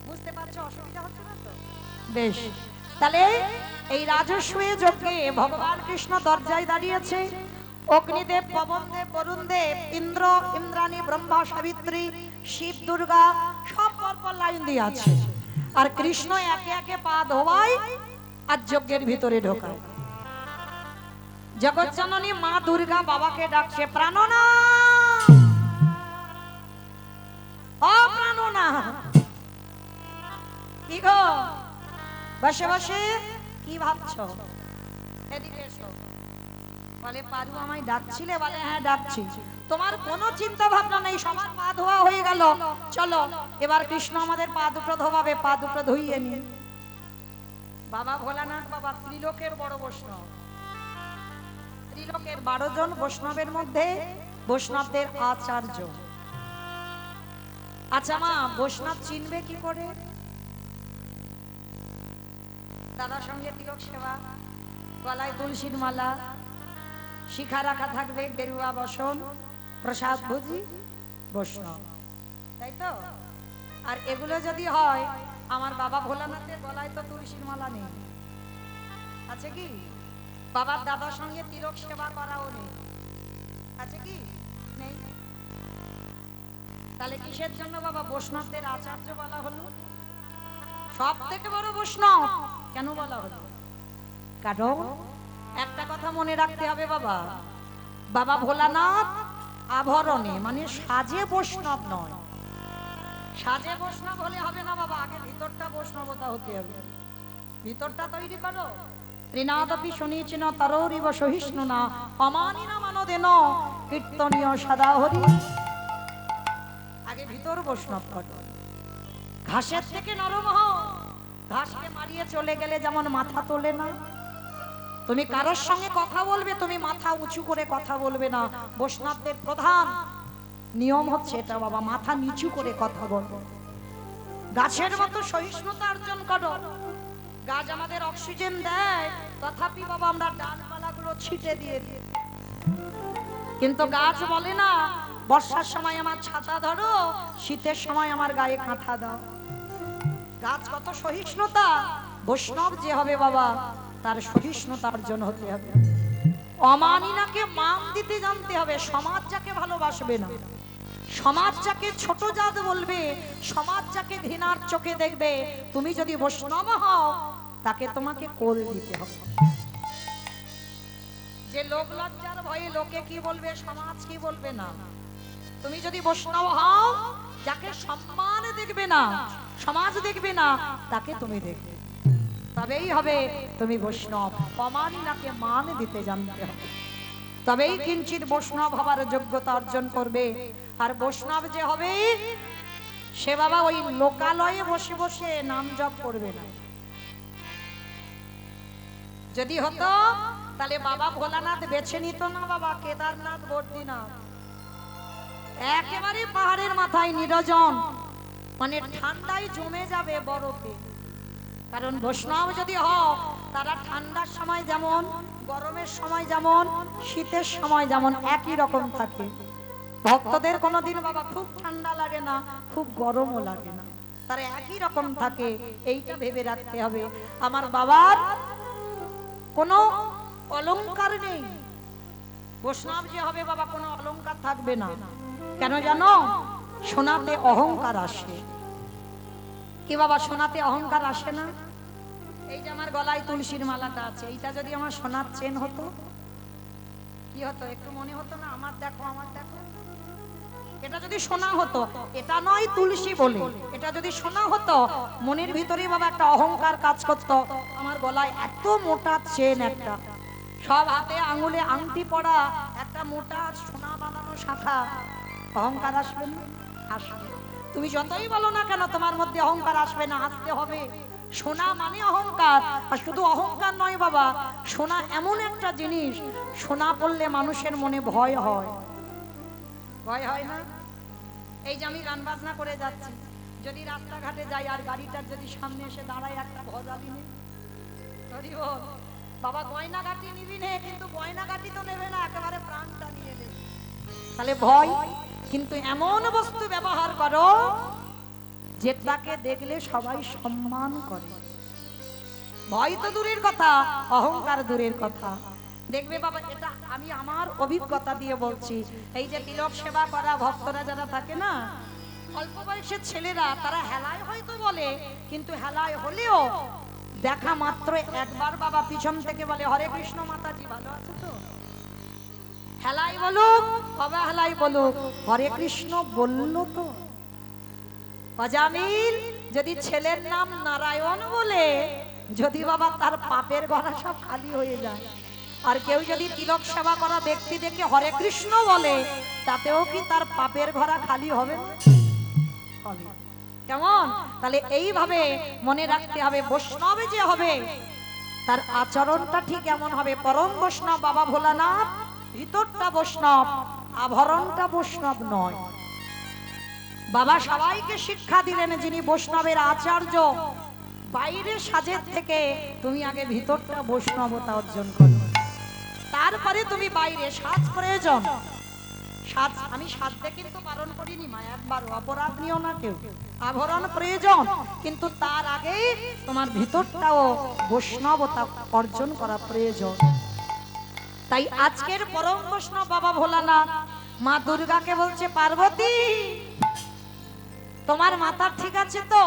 বুঝতে পারছো অসুবিধা হচ্ছে না তো? বেশ, তাহলে এই রাজস্বী যজ্ঞে ভগবান কৃষ্ণ দরজায় দাঁড়িয়েছে। অগ্নিদেব, পবনদেব, বরুণদেব, ইন্দ্র, ইন্দ্রাণী, ব্রহ্মা, সাবিত্রী, শিব, দুর্গা সব পরপর লাইন দিয়ে আছে। আর কৃষ্ণ একে একে পা ধোয়ায় আর যজ্ঞের ভিতরে ঢোকায়। জগজ্জননী মা দুর্গা বাবাকে ডাকছে, প্রাণনাথ, ও প্রাণনাথ। কি গো বসে বসে কি ভাবছো? এদিকে এসো। বলে পারু আমায় ডাকছিলে? বলে হ্যাঁ ডাকছি। তোমার কোনো চিন্তা ভাবনা নেই, সবার পা ধোয়া হয়ে গেল, চলো এবার কৃষ্ণ আমাদের পা দুটো ধোয়াবে, পা দুটো ধুইয়ে নি। বাবা ভোলানাথ বাবা ত্রিলোকের বড় বৈষ্ণব, ত্রিলোকের 12 জন বৈষ্ণবের মধ্যে বৈষ্ণবদের আচার্য। আচ্ছা মা, বৈষ্ণব চিনবে কি করে? দাদার সঙ্গে তিলক সেবা, গলায় তুলসীর মালা, শিখা রাখা থাকবে, গেরুয়া বসন, প্রসাদ ভোজি, বৈষ্ণব, তাই তো? আর এগুলো যদি হয়, আমার বাবা ভোলানাথের গলায় তো তুলসীর মালা নেই, আছে কি? বাবার দাদার সঙ্গে তিলক সেবা করাও নেই, আছে কি? নেই। তাহলে কিসের জন্য বাবা বৈষ্ণবদের আচার্য বলা হলো? সব থেকে বড় বৈষ্ণব কেন বলা হলো? কারণ একটা কথা মনে রাখতে হবে বাবা, বাবা ভোলানাথ আভরণে মানে সাজে বৈষ্ণব নয়। সাজে বৈষ্ণব হলে হবে না বাবা, আগে ভিতরটা বৈষ্ণবতা হতে হবে। ভিতরটা তৈরি করো। ত্রিনাদপি শুনিচিন তরৌরিব সহিষ্ণু না অমানিনা মানদেন কীর্তনীয় সদা হরি। আগে ভিতর বৈষ্ণব করো। ঘাসের থেকে নরম হও। ঘাসকে মারিয়ে চলে গেলে যেমন মাথা তোলে না, তুমি কারোর সঙ্গে কথা বলবে তুমি মাথা উঁচু করে কথা বলবে না। বৈষ্ণবদের প্রধান নিয়ম হচ্ছে এটা বাবা, মাথা নিচু করে কথা বলবো। গাছের মতো সহিষ্ণুতা অর্জন করো। গাছ আমাদের অক্সিজেন দেয়, তথাপি বাবা আমরা ডালপালাগুলো ছিটে দিয়ে দিই। কিন্তু গাছ বলে না বর্ষার সময় আমার ছাতা ধরো, শীতের সময় আমার গায়ে কাঁথা দাও। গাছ কত সহিষ্ণুতা, বৈষ্ণব যে হবে বাবা তার সহিষ্ণুতা অর্জন হতে হবে। অমানিনাকে মান দিতে জানতে হবে। সমাজ যাকে ভালোবাসবে না, সমাজ যাকে ছোট জাত বলবে, সমাজ যাকে ঘৃণার চোখে দেখবে, তুমি যদি বৈষ্ণব হও তাকে তোমাকে কোল দিতে হবে। যে লোক লজ্জার ভয়ে লোকে কি বলবে, সমাজ কি বলবে না, তুমি যদি বৈষ্ণব হও যাকে সম্মান দেখবে না, সমাজ দেখবে না, তাকে তুমি দেখবে, তবেই হবে তুমি বৈষ্ণব। অমানিনাকে মান দিতে জানতে হবে, তবেই কিঞ্চিত বৈষ্ণব হবার যোগ্যতা অর্জন করবে। আর বৈষ্ণব যে হবে সে বাবা ওই লোকালয়ে বসে বসে নাম জপ করবে না। যদি হতো তাহলে বাবা ভোলানাথ বেছে নিত না বাবা কেদারনাথ বদ্রীনাথ, একেবারে পাহাড়ের মাথায় নিরজন, মানে ঠান্ডায় জমে যাবে বরফে। কারণ বৈষ্ণব যদি হও তারা ঠান্ডার সময় যেমন, গরমের সময় যেমন, শীতের সময় যেমন একই রকম থাকে। ভক্তদের কোনোদিন বাবা খুব ঠান্ডা লাগে না, খুব গরমও লাগে না, তারা একই রকম থাকে, এইটা ভেবে রাখতে হবে। আমার বাবার কোনো অলংকার নেই, বৈষ্ণব যে হবে বাবা কোনো অলংকার থাকবে না। কেন জানো? সোনাতে অহংকার আসে। কি বাবা সোনাতে অহংকার আসে না? এই যে আমার গলায় তুলসীর মালাটা আছে, এইটা যদি আমার সোনার চেন হতো কি হতো? একটু মনে হতো না আমার দেখো আমার দেখো? এটা যদি সোনা হতো, এটা নয় তুলসী বলে, এটা যদি সোনা হতো মনের ভিতরে বাবা একটা অহংকার কাজ করতো। আমার গলায় এত মোটা চেন একটা, সব হাতে আঙুলে আংটি পড়া একটা মোটা সোনা বানানো শাখা, অহংকার আসবে না? আসবে। তুমি যতই বলো না কেন তোমার মধ্যে অহংকার আসবে না, আসতে হবে। সোনা মানে অহংকার। আর শুধু অহংকার নয় বাবা, সোনা এমন একটা জিনিস, সোনা পড়লে মানুষের মনে ভয় হয়। ভয় হয় না? এই যে আমি গান বাজনা করে যাচ্ছি, যদি রাস্তাঘাটে যাই আর গাড়িটার যদি সামনে এসে দাঁড়ায় একটা ভজালি নেই, বাবা গয়না গাটি নিবি নে, কিন্তু গয়না গাটি তো নেবে না, একেবারে প্রাণটা নিয়ে নেবে। তাহলে ভয়, কিন্তু এমন বস্তু ব্যবহার করো যেটাকে দেখলে সবাই সম্মান করে। ভয় তো দূরের কথা, অহংকার দূরের কথা। দেখবে বাবা, এটা আমি আমার অভিজ্ঞতা দিয়ে বলছি। এই যে তিলক সেবা করা ভক্তরা যারা থাকে না, অল্প বয়সের ছেলেরা, তারা হেলায় হয়তো বলে, কিন্তু হেলায় হলেও দেখা মাত্র একবার বাবা পিছন থেকে বলে হরে কৃষ্ণ মাতাজি ভালো আছে তো? হেলাই বলুক অবহেলাই বলুক, হরে কৃষ্ণ বললো তো। অজামিল যদি ছেলের নাম নারায়ণ বলে, যদি বাবা তার পাপের গড়া সব খালি হয়ে যায়। আর কেউ যদি তিলক সেবা করা ব্যক্তি দেখে হরে কৃষ্ণ বলে, তাতেও কি তার পাপের ঘোড়া খালি হবে না? হবে। কেমন? তাহলে এইভাবে মনে রাখতে হবে, বৈষ্ণবে যে হবে তার আচরণটা ঠিক এমন হবে। পরম বৈষ্ণব বাবা ভোলানাথ, ভিতরটা বৈষ্ণব, আভরণটা বৈষ্ণব নয়। বাবা সবাইকে শিক্ষা দিলেন, যিনি বৈষ্ণবের আচার্য, বাইরে সাজের থেকে তুমি আগে ভিতরটা বৈষ্ণবতা অর্জন করো, তারপরে তুমি বাইরে সাজ প্রয়োজন। সাজ আমি সাজতে কিন্তু বারণ করিনি মা, একবার অপরাধ নিও না কেউ, আভরণ প্রয়োজন, কিন্তু তার আগে তোমার ভিতরটাও বৈষ্ণবতা অর্জন করা প্রয়োজন। তাই আজকের পরম বৈষ্ণব বাবা ভোলানাথ মা দুর্গাকে বলছে, পার্বতী তোমার মাথা ঠিক আছে তো?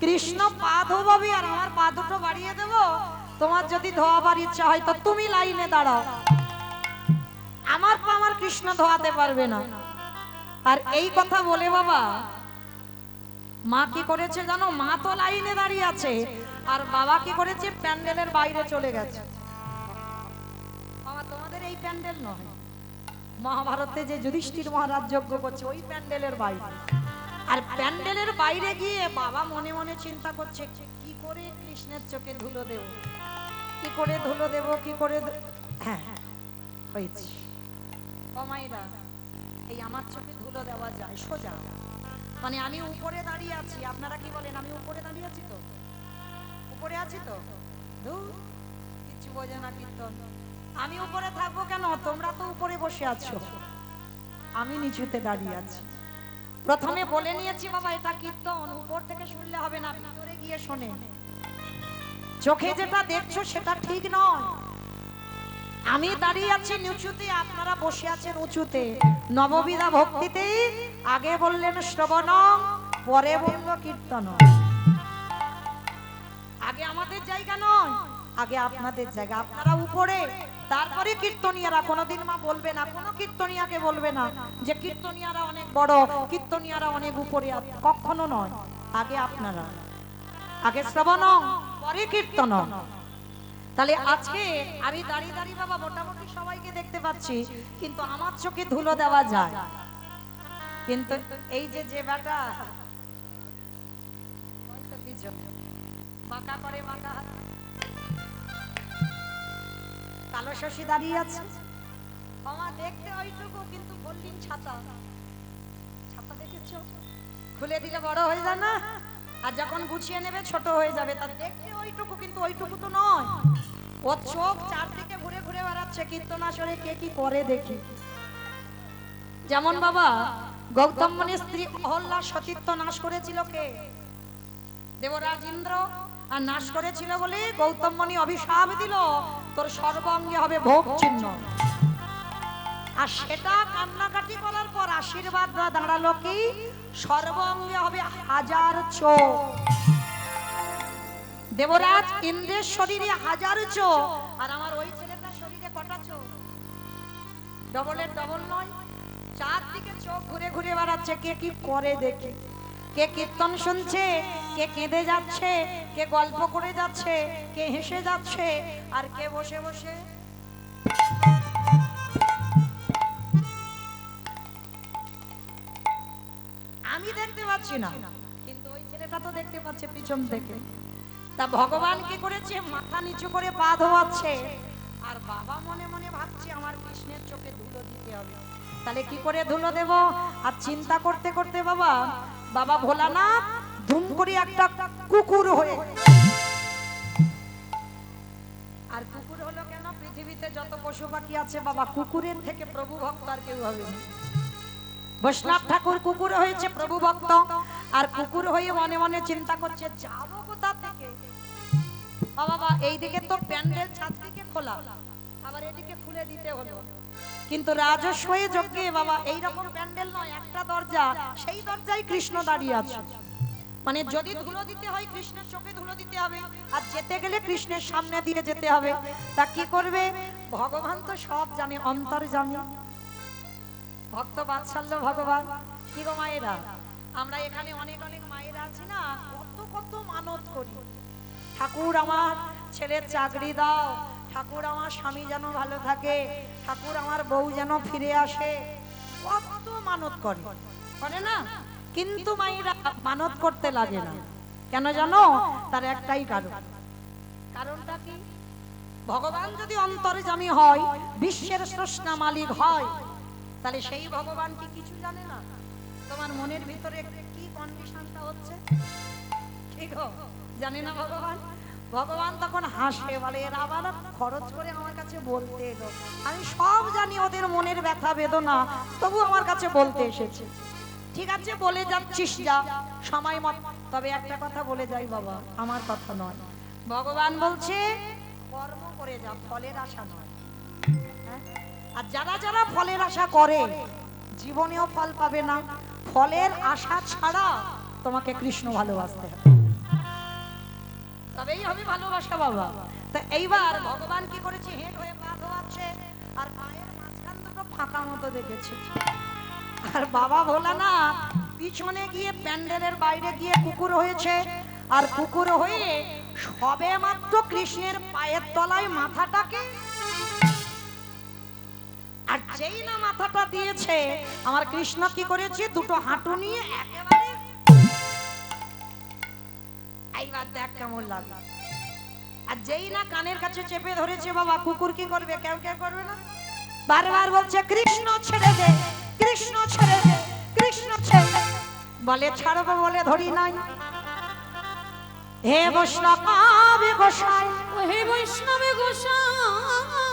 কৃষ্ণ পা ধোবাবি আর আমার পা দুটো বাড়িয়ে দেব, তোমার যদি ধোয়াবার ইচ্ছা হয় তো তুমি লাইনে দাঁড়াও, আমার পা আমার কৃষ্ণ ধোয়াতে পারবে না। আর এই কথা বলে বাবা মা কি করেছে জানো? মা তো লাইনে দাঁড়িয়ে আছে, আর বাবা কি করেছে? প্যান্ডেলের বাইরে চলে গেছে। বাবা তোমাদের এই প্যান্ডেল নয়, মহাভারতে যে যুধিষ্ঠির মহারাজ যজ্ঞ করছে ওই প্যান্ডেলের বাইরে। আর প্যান্ডেলের বাইরে গিয়ে বাবা মনে মনে চিন্তা করছে, কি করে কৃষ্ণের চোখে ধুলো দেব, কি করে ধুলো দেব, কি করে। হ্যাঁ হয়েছে ও মাইরা, এই আমার চোখে ধুলো দেওয়া যায় সোজা, মানে আমি উপরে দাঁড়িয়ে আছি। আপনারা কি বলেন? আমি উপরে দাঁড়িয়ে আছি তো, উপরে আছি তো, কিছু বোঝে না কীর্তন। আমি উপরে থাকবো কেন? তোমরা তো উপরে বসে আছো, আমি নিচুতে দাঁড়িয়ে আছি। প্রথমে বলে নিয়েছি বাবা এটা কীর্তন, উপর থেকে শুনলে হবে না, ভিতরে গিয়ে শোনে। চোখে যেটা দেখছো সেটা ঠিক নয়। আমি দাঁড়িয়ে আছি নিচুতে, আপনারা বসে আছেন উঁচুতে। নববিধা ভক্তিতে আগে বললেন শ্রবণ, পরে বলল কীর্তন। আগে আমাদের জায়গা নয়, আগে আপনাদের জায়গা। আপনারা উপরে, তারপরে কীর্তনিয়ারা। কোনোদিন মা বলবে না, কোনো কীর্তনিয়াকে বলবে না যে কীর্তনিয়ারা অনেক বড়, কীর্তনিয়ারা অনেক উপরে, কখনো নয়। আগে আপনারা, আগে শ্রবণ পরে কীর্তন। তাহলে আজকে আমি দাঁড়িয়ে দাঁড়িয়ে বাবা মোটামুটি সবাইকে দেখতে পাচ্ছি, কিন্তু আমার চোখে ধুলো দেওয়া যায়। কিন্তু এই যে যে বেটা বাঁকা করে, বাঁকা কালো শশী দাঁড়িয়ে আছে, আমার দেখতে ওইটুকু কিন্তু গোল্ডিন ছাতা, ছাতা দেখেছো? খুলে দিলে বড় হয়ে যায় না, আর যখন গুছিয়ে নেবে ছোট হয়ে যাবে। তার দেখতে ওইটুকু, কিন্তু ওইটুকু তো নয়। ও চোখ চারদিকে ঘুরে ঘুরে বেড়াচ্ছে, কীর্তনাসরে কে কি করে দেখি। যেমন বাবা গৌতম মুনির স্ত্রী অহল্যা সতীত্ব নাশ করেছিল কে? দেবরাজ ইন্দ্র। আর নাশ করেছিল বলে গৌতম মুনি অভিশাপ দিল, তোর সর্বাঙ্গে হবে ভোগ চিহ্ন। আর সেটা কান্নাকাটি করার পর আশীর্বাদ দাঁড়ালো কি? সর্বাঙ্গে হবে 1000 চোখ। দেবরাজ ইন্দ্রের শরীরে 1000 চোখ, আর আমার ওই ছেলেটার শরীরে কটা চোখ? ডবলের ডবল নয়, চারদিকে চোখ ঘুরে ঘুরে বেড়াচ্ছে, কে কি করে দেখি। কে কীর্তন শুনছে, কে কেঁদে যাচ্ছে, কে গল্প করে যাচ্ছে, কে হেসে যাচ্ছে, আর কে বসে বসে আমি দেখতে পাচ্ছি না, কিন্তু ওই ছেলেটা তো দেখতে পাচ্ছে পিছন থেকে। তা ভগবান কি করেছে? মাথা নিচু করে পা ধোয়াচ্ছে, আর বাবা মনে মনে ভাবছে আমার কৃষ্ণের চোখে ধুলো দিতে হবে। তাহলে কি করে ধুলো দেব? আর চিন্তা করতে করতে বাবা বাবা ভোলানাথ ধুম করে একটা কুকুর হয়ে। আর কুকুর হলো কেন? পৃথিবীতে যত পশু পাখি আছে বাবা, কুকুরের থেকে প্রভু ভক্ত আর কেউ হবে না। বৈষ্ণব ঠাকুর কুকুর হয়েছে প্রভু ভক্ত, আর কুকুর হয়ে মনে মনে চিন্তা করছে যাবো কোথা থেকে। বাবা এইদিকে তো প্যান্ডেল ছাদ থেকে খোলা, আবার এদিকে খুলে দিতে হলো। কিন্তু রাজস্বয়ে যজ্ঞে বাবা এইরকম প্যান্ডেল নয়, একটা দরজা, সেই দরজায় কৃষ্ণ দাঁড়িয়ে আছে। মানে যদি ধুলো দিতে হয় কৃষ্ণের চোখে ধুলো দিতে হবে, আর যেতে গেলে কৃষ্ণের সামনে দিয়ে যেতে হবে। তা কি করবে? ভগবান তো সব জানে, অন্তর্যামী ভক্ত বাৎসল্য ভগবান। কি গো মায়েরা, আমরা এখানে অনেক অনেক মায়েরা আছি না, কত কত মানত করি, ঠাকুর আমার ছেলের চাকরি দাও, ঠাকুর আমার স্বামী যেন ভালো থাকে, ঠাকুর আমার বউ যেন ফিরে আসে, কত মানত করে, করে না? কিন্তু মায়েরা মানত করতে লাগে না কেন জানো? তার একটাই কারণ। কারণটা কি? ভগবান যদি অন্তর্যামী হয়, বিশ্বের স্রষ্টা মালিক হয়, তাহলে সেই ভগবান কি কিছু জানে না তোমার মনের ভিতরে কি কন্ডিশনটা হচ্ছে? ঠিক জানে না ভগবান? ভগবান তখন হাসে, বলে এর আবার খরচ করে আমার কাছে বলতে এলো, আমি সব জানি ওদের মনের ব্যথা বেদনা, তবু আমার কাছে বলতে এসেছে। ঠিক আছে বলে যাচ্ছিস, যা সময় মত। তবে একটা কথা বলে যাই বাবা, আমার কথা নয়, ভগবান বলছে কর্ম করে যা, ফলের আশা নয়। হ্যাঁ? আর যারা যারা ফলের আশা করে জীবনেও ফল পাবে না। ফলের আশা ছাড়া তোমাকে কৃষ্ণ ভালোবাসতে হবে, তবেই হবে ভালোবাসা বাবা। তো এইবার ভগবান কি করেছে? হেঁট হয়ে পা ধোয়াচ্ছে, আর পায়ের মাঝখান দুটো ফাঁকা মতো দেখেছে। আর বাবা ভোলানাথ পিছনে গিয়ে প্যান্ডেলের বাইরে গিয়ে কুকুর হয়েছে, আর কুকুর হয়ে সবে মাত্র কৃষ্ণের পায়ের তলায় মাথাটাকে, আর যেই না মাথাটা দিয়েছে, আমার কৃষ্ণ কি করেছে? দুটো হাঁটু নিয়ে একেবারে, এইবার দেখ কেমন লাগে। আর যেই না কানের কাছে চেপে ধরেছে বাবা, কুকুর কি করবে? কেউ কেউ করবে না, বারবার বলছে কৃষ্ণ ছেড়ে দে, কৃষ্ণ ছেড়ে দে, কৃষ্ণ ছেড়ে দে। বলে ছাড়বো বলে ধরি নাই। হে বৈষ্ণবী গোসাই, হে বৈষ্ণবী গোসাই,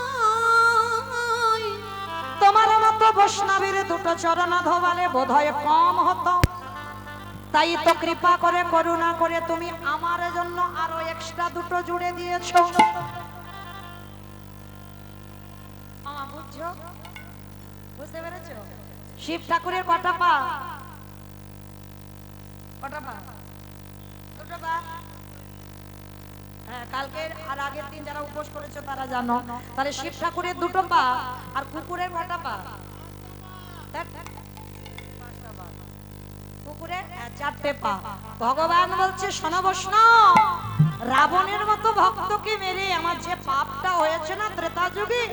তোমার মতো বৈষ্ণবীর দুটো চরণ ধোবালে বোধহয় কম হতো, তাই তো কৃপা করে করুণা করে তুমি আমার জন্য আরো এক্সট্রা দুটো জুড়ে দিয়েছো। বুঝছো? বুঝতে পেরেছো? শিব ঠাকুরের কটা পা? কটা পা? দুটো পা। হ্যাঁ, কালকের আর আগের দিন যারা উপোস করেছো তারা জানো। তাহলে শিব ঠাকুরের দুটো পা, আর কুকুরের কটা পা? কুকুরের 4টে পা। ভগবান বলছে শোনো বৈষ্ণব, রাবণের মতো ভক্তকে মেরে আমার যে পাপটা হয়েছে না ত্রেতা যুগে,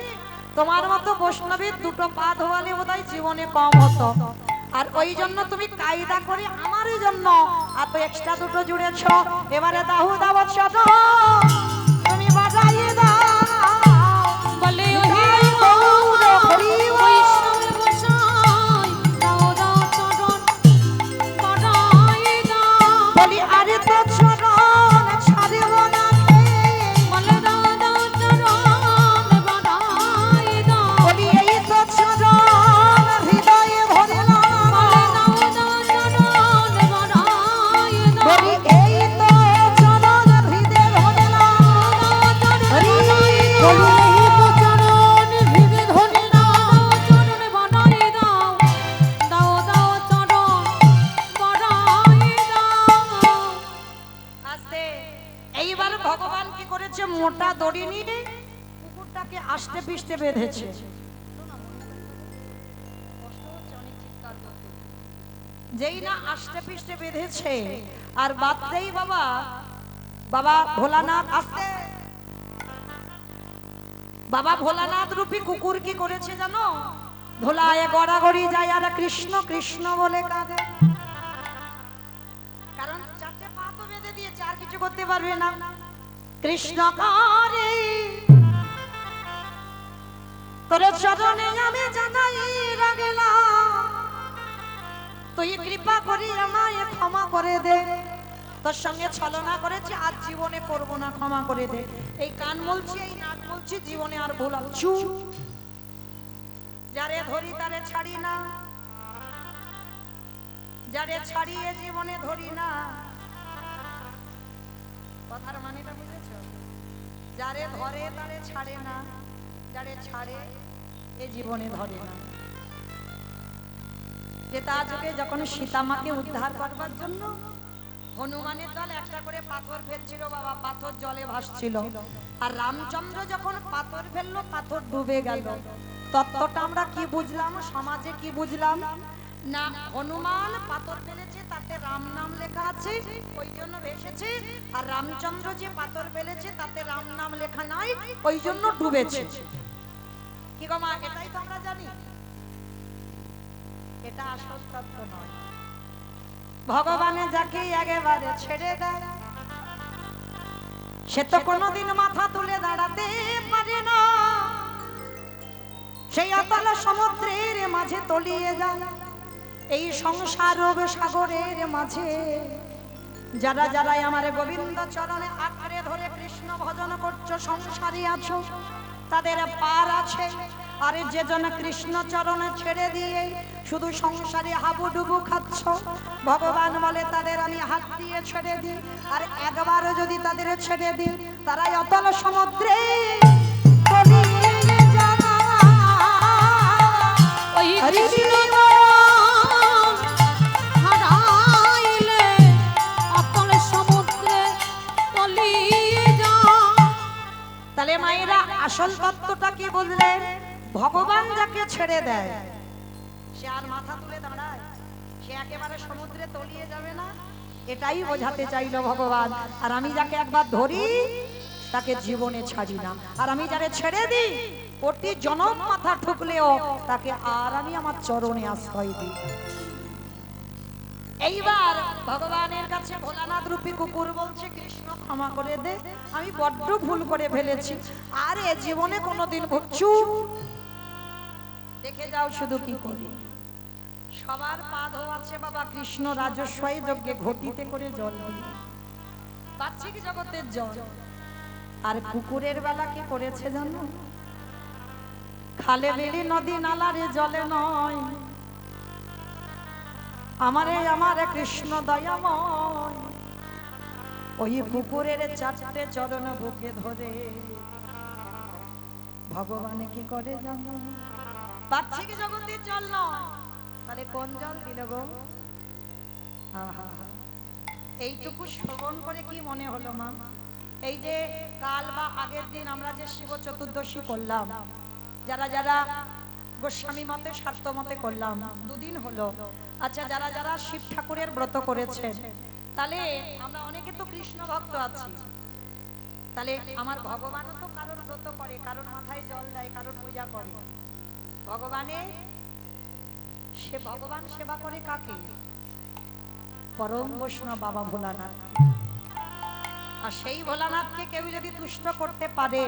তোমার মতো বৈষ্ণবীর দুটো পা ধোয়ালে বোধহয় জীবনে কম হতো। আর ওই জন্য তুমি কায়দা করে আমার জন্য আর তো এক্সট্রা দুটো জুড়েছ। এবারে দাহু দাওয়াত শত তুমি বাজাইয়ে দাও, বলে বলিত চরণ হৃদে ধরি নাও। চরণে বানাই দাও, দাও দাও চরণ বানাই দাও। আস্তে এইবার ভগবান কি করেছে, মোটা দড়ি নিয়ে কুকুরটাকে আস্তে পিষ্টে বেঁধেছে। যেই না আস্তে পিষ্টে বেঁধেছে আর বাদতেই বাবা বাবা ভোলানাথ আস্তে বাবা ভোলানাথ রূপী কুকুর কি করেছে জানো, ধোলায় গড়াগড়ি যায় আর কৃষ্ণ কৃষ্ণ বলে কাঁদে। কারণ চারটে পা তো বেঁধে দিয়েছে, আর কিছু করতে পারবে না। কৃষ্ণ করে তোর চরণে আমি জানাই রাগলাম, তুই কৃপা করি আমায় ক্ষমা করে দে। তোর সঙ্গে ছলনা করেছি, আজ জীবনে করব না, ক্ষমা করে দে। এই কান বলছি, এই নাক বলছি, জীবনে আর ভুলাম চু। যারে ধরি তারে ছাড়ি না, যারে ছাড়িয়ে জীবনে ধরি না। কথার মানেটা বুঝেছো? যারে ধরে তারে ছাড়ে না, যারে ছাড়ে এ জীবনে ধরে না। যে তার যুগে যখন সীতামাকে উদ্ধার করবার জন্য হনুমানের দল একটা করে পাথর ফেলছিল বাবা, পাথর জলে ভাসছিল। আর রামচন্দ্র যখন পাথর ফেললো, পাথর ডুবে গেল। তত্ত্বটা আমরা কি বুঝলাম, সমাজে কি বুঝলাম না, হনুমান পাথর ফেলেছে তাতে রাম নাম লেখা আছে ওই জন্য ভেসেছে, আর রামচন্দ্র যে পাথর ফেলেছে তাতে রাম নাম লেখা নাই ওই জন্য ডুবেছে। কি গো মা, এটাই তো আমরা জানি, এটা আসল তত্ত্ব নয়। ভগবানে যাকে একেবারে ছেড়ে দেয় সে তো কোনোদিন মাথা তুলে দাঁড়াতে পারে না। সেই অতল সমুদ্রের মাঝে তলিয়ে যায়, এই সংসার সাগরের মাঝে যারা যারা আমার গোবিন্দ চরণে আঁকড়ে ধরে কৃষ্ণ ভজন করছো, সংসারী আছো, তাদের পার আছে। আর যে জন কৃষ্ণ চরণে ছেড়ে দিয়ে শুধু সংসারে হাবুডুবু খাচ্ছ, ভগবান বলে তাদের আমি হাত দিয়ে ছেড়ে দিই। আর একবার যদি তাদের ছেড়ে দিই, তারাই অতল সমুদ্রে তলিয়ে যায়। ওই কৃষ্ণ হারাইলে অতল সমুদ্রে তলিয়ে যায়। তাহলে মায়েরা আসল তত্ত্বটা কি বুঝলেন? ভগবান যাকে ছেড়ে দেয় সে আর মাথা তুলে দাঁড়ায়, সে একেবারে সমুদ্রে তলিয়ে যাবে না, এটাই বোঝাতে চাইলো ভগবান। আর আমি যাকে একবার ধরি তাকে জীবনে ছাড়ি না, আর আমি যারে ছেড়ে দিই প্রতি জনম মাথা ঠুকলেও তাকে আর আমি আমার চরণে আশ্রয় দিই। এইবার ভগবানের কাছে ভোলানাথ রূপী কুকুর বলছে, কৃষ্ণ ক্ষমা করে দে, আমি বড্ড ভুল করে ফেলেছি, আর এ জীবনে কোনোদিন চুপ দেখে যাও শুধু কি করি। সবার পা ধোয়াচ্ছে বাবা কৃষ্ণ রাজস্বই যজ্ঞে ঘটিতে করে জল দিয়ে, বাহ্যিক জগতের জল। আর কুকুরের বেলা কি করেছে জানো, খালে বেড়ি নদী নালারে জলে নয়, আমারে আমারে কৃষ্ণ দয়াময় ওই কুকুরের চারটে চরণ বুকে ধরে ভগবান কি করে জানো, বাহ্যিক জগতের জল নয়, তাহলে কোন জল দিল গো? এইটুকু শ্রবণ করে কি মনে হলো মা? এই যে কাল বা আগের দিন আমরা যে শিব চতুর্দশী করলাম, যারা যারা গোস্বামী মতে স্বার্থ মতে করলাম, দুদিন হলো। আচ্ছা, যারা যারা শিব ঠাকুরের ব্রত করেছেন, তাহলে আমরা অনেকে তো কৃষ্ণ ভক্ত আছি, তাহলে আমার ভগবানও তো কারোর ব্রত করে, কারোর মাথায় জল দেয়, কারোর পূজা করে। ভগবানের সে ভগবান সেবা করে কাকে? পরম বৈষ্ণব বাবা ভোলানাথ। আর সেই ভোলানাথকে কেউ যদি তুষ্ট করতে পারে,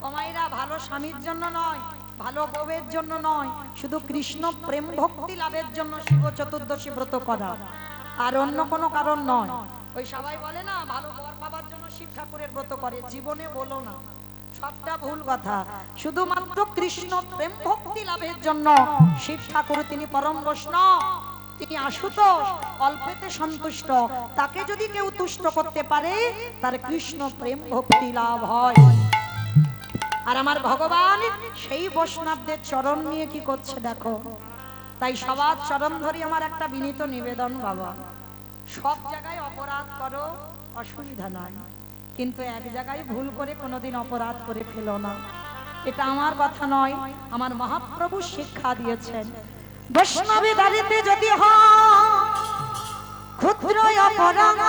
ওমাইরা ভালো স্বামীর জন্য নয়, ভালো বউয়ের জন্য নয়, শুধু কৃষ্ণ প্রেম ভক্তি লাভের জন্য শিব চতুর্দশী ব্রত করা, আর অন্য কোনো কারণ নয়। ওই সবাই বলে না ভালো বর পাবার জন্য শিব ঠাকুরের ব্রত করে, জীবনে বলো না, সবটা ভুল কথা। শুধুমাত্র কৃষ্ণ প্রেম ভক্তি লাভের জন্য শিব ঠাকুর তিনি পরম বৈষ্ণব, তিনি আশুতোষ, অল্পেতে সন্তুষ্ট। তাকে যদি কেউ তুষ্ট করতে পারে, তার কৃষ্ণ প্রেম ভক্তি লাভ হয়। আর আমার ভগবান সেই বৈষ্ণবদের চরণ নিয়ে কি করছে দেখো। তাই সবার চরণ ধরি আমার একটা বিনীত নিবেদন বাবা, সব জায়গায় অপরাধ করো অসুবিধা নাই, কিন্তু এক জায়গায় ভুল করে কোনোদিন অপরাধ করে ফেলো না। এটা আমার কথা নয়, আমার মহাপ্রভু শিক্ষা দিয়েছেন। বৈষ্ণবী দাঁড়িতে যদি হয় ক্ষুদ্র অপরাধ,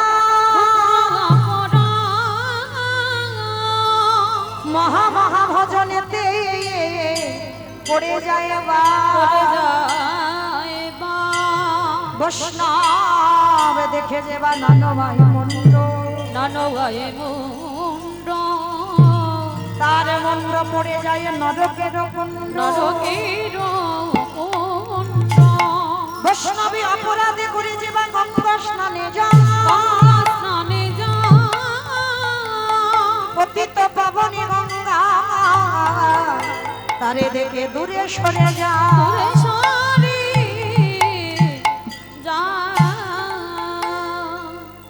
মহা মহা ভজনেতে পড়ে যায় বা বৈষ্ণব দেখে যে বা নানবাই মন্দ, তার মন্দ পড়ে যায় নরকের কুণ্ড। বৈষ্ণবী অপরাধে করে যে বা গঙ্গা স্নানে যায়, পতিত পাবনী গঙ্গা তারে দেখে দূরে সরে যায়।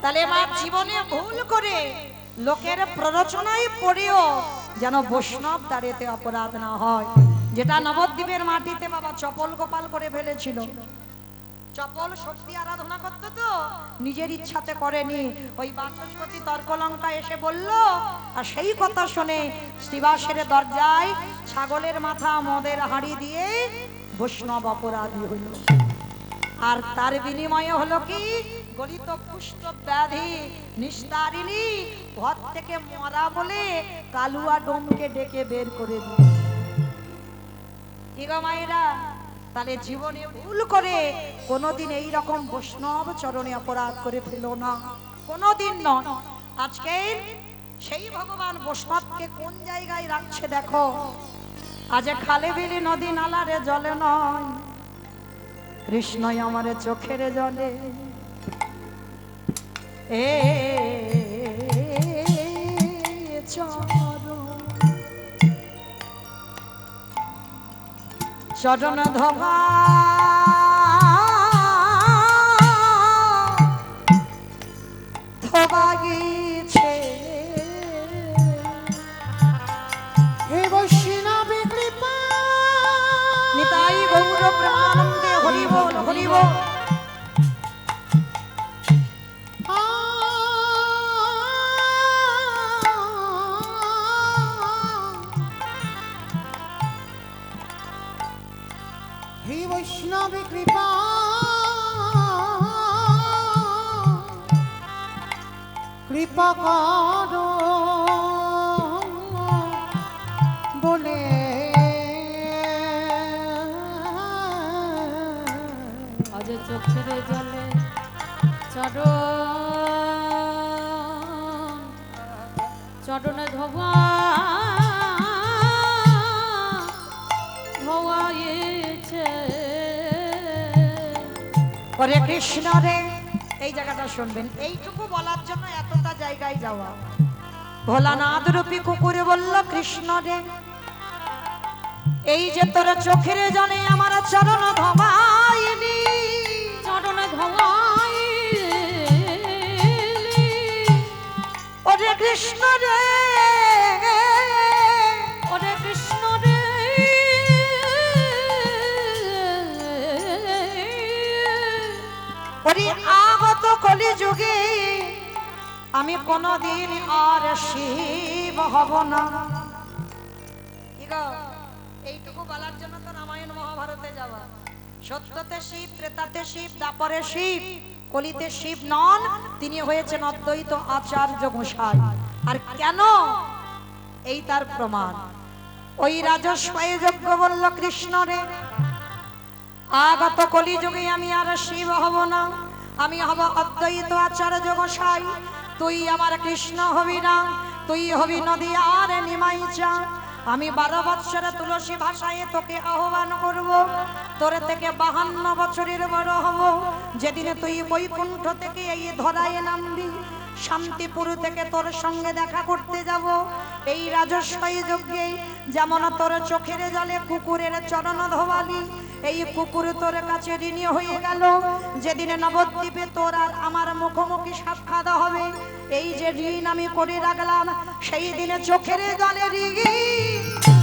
তাহলে আমার জীবনে ভুল করে লোকের প্ররোচনায় পড়েও যেন বৈষ্ণব দাঁড়িতে অপরাধ না হয়। যেটা নবদ্বীপের মাটিতে বাবা চপল গোপাল করে ফেলেছিল। চপল শক্তি আরাধনা করতো তো নিজের ইচ্ছাতে করেনি, ওই বাচস্পতি তর্কলঙ্কা এসে বলল, আর সেই কথা শুনে শ্রীবাসের দরজায় ছাগলের মাথা মদের হাঁড়ি দিয়ে বৈষ্ণব অপরাধী হইল। আর তার বিনিময়ে হলো কি, গলিত কুষ্ঠ ব্যাধি নিস্তারিণী ঘর থেকে মরা বলে কালুয়া ডোমকে ডেকে বের করে দিল। কি গো মায়েরা, তাহলে জীবনে ভুল করে কোনোদিন এই রকম বৈষ্ণব চরণে অপরাধ করে ফেলো না, কোনোদিন নয়। আজকে সেই ভগবান বৈষ্ণবকে কোন জায়গায় রাখছে দেখো। আজ খালে বিলি নদী নালারে জলে নয়, কৃষ্ণই আমার চোখের জলে। এ চরণ ধোবা ধোবা গিয়েছে, হে বৈষ্ণবী কৃপা, নিতাই গৌর প্রেমানন্দে হরি বল হরি বল। হে বৈষ্ণবী কৃপা, কৃপা করো বলে আজ চোখের জলে চরণে ধোয়া ধোয়াইছে। হরে কৃষ্ণ রে, এই জায়গাটা শুনবেন, এইটুকু বলার জন্য এতটা জায়গায় যাওয়া। ভোলানাথ রূপী কুকুরে বলল, কৃষ্ণ রে এই যে তোর চোখের জলে আমার চরণ ধোয়াইনি, চরণে ধোয়াইলি। ওরে কৃষ্ণ রে, ওরে কৃষ্ণ রে, ওরে আগত কলি যুগে আমি কোনদিন আর শিব হব না। কি গো, এইটুকু বলার জন্য তো রামায়ণ মহাভারতে যাওয়া। সত্যতে শিব, ত্রেতাতে শিব, দাপরে শিব, কলিতে শিব নন, তিনি হয়েছেন অদ্বৈত আচার্য গোসাই। আর কেন, এই তার প্রমাণ। ওই রাজস্বয়ে যজ্ঞ বলল, কৃষ্ণ রে আগত কলিযুগে আমি আর শিব হব না, আমি হব অদ্বৈত আচার্য গোসাই। তুই আমার কৃষ্ণ হবি না, তুই হবি নদী আর নিমাই চা। আমি 12 বৎসরে তুলসী ভাষায় তোকে আহ্বান করব, তোর থেকে 52 বছরের বড় হব। যেদিনে তুই বৈকুণ্ঠ থেকে এই ধরায় নামবি, শান্তিপুর থেকে তোর সঙ্গে দেখা করতে যাব। এই রাজস্বই যজ্ঞে যেমন তোর চোখের জলে কুকুরের চরণ ধোয়ালি, এই কুকুর তোর কাছে ঋণী হয়ে গেল। যেদিনে নবদ্বীপে তোর আর আমার মুখোমুখি সাক্ষাৎ হবে, এই যে ঋণ আমি করে রাখলাম, সেই দিনে চোখের জলে ঋণ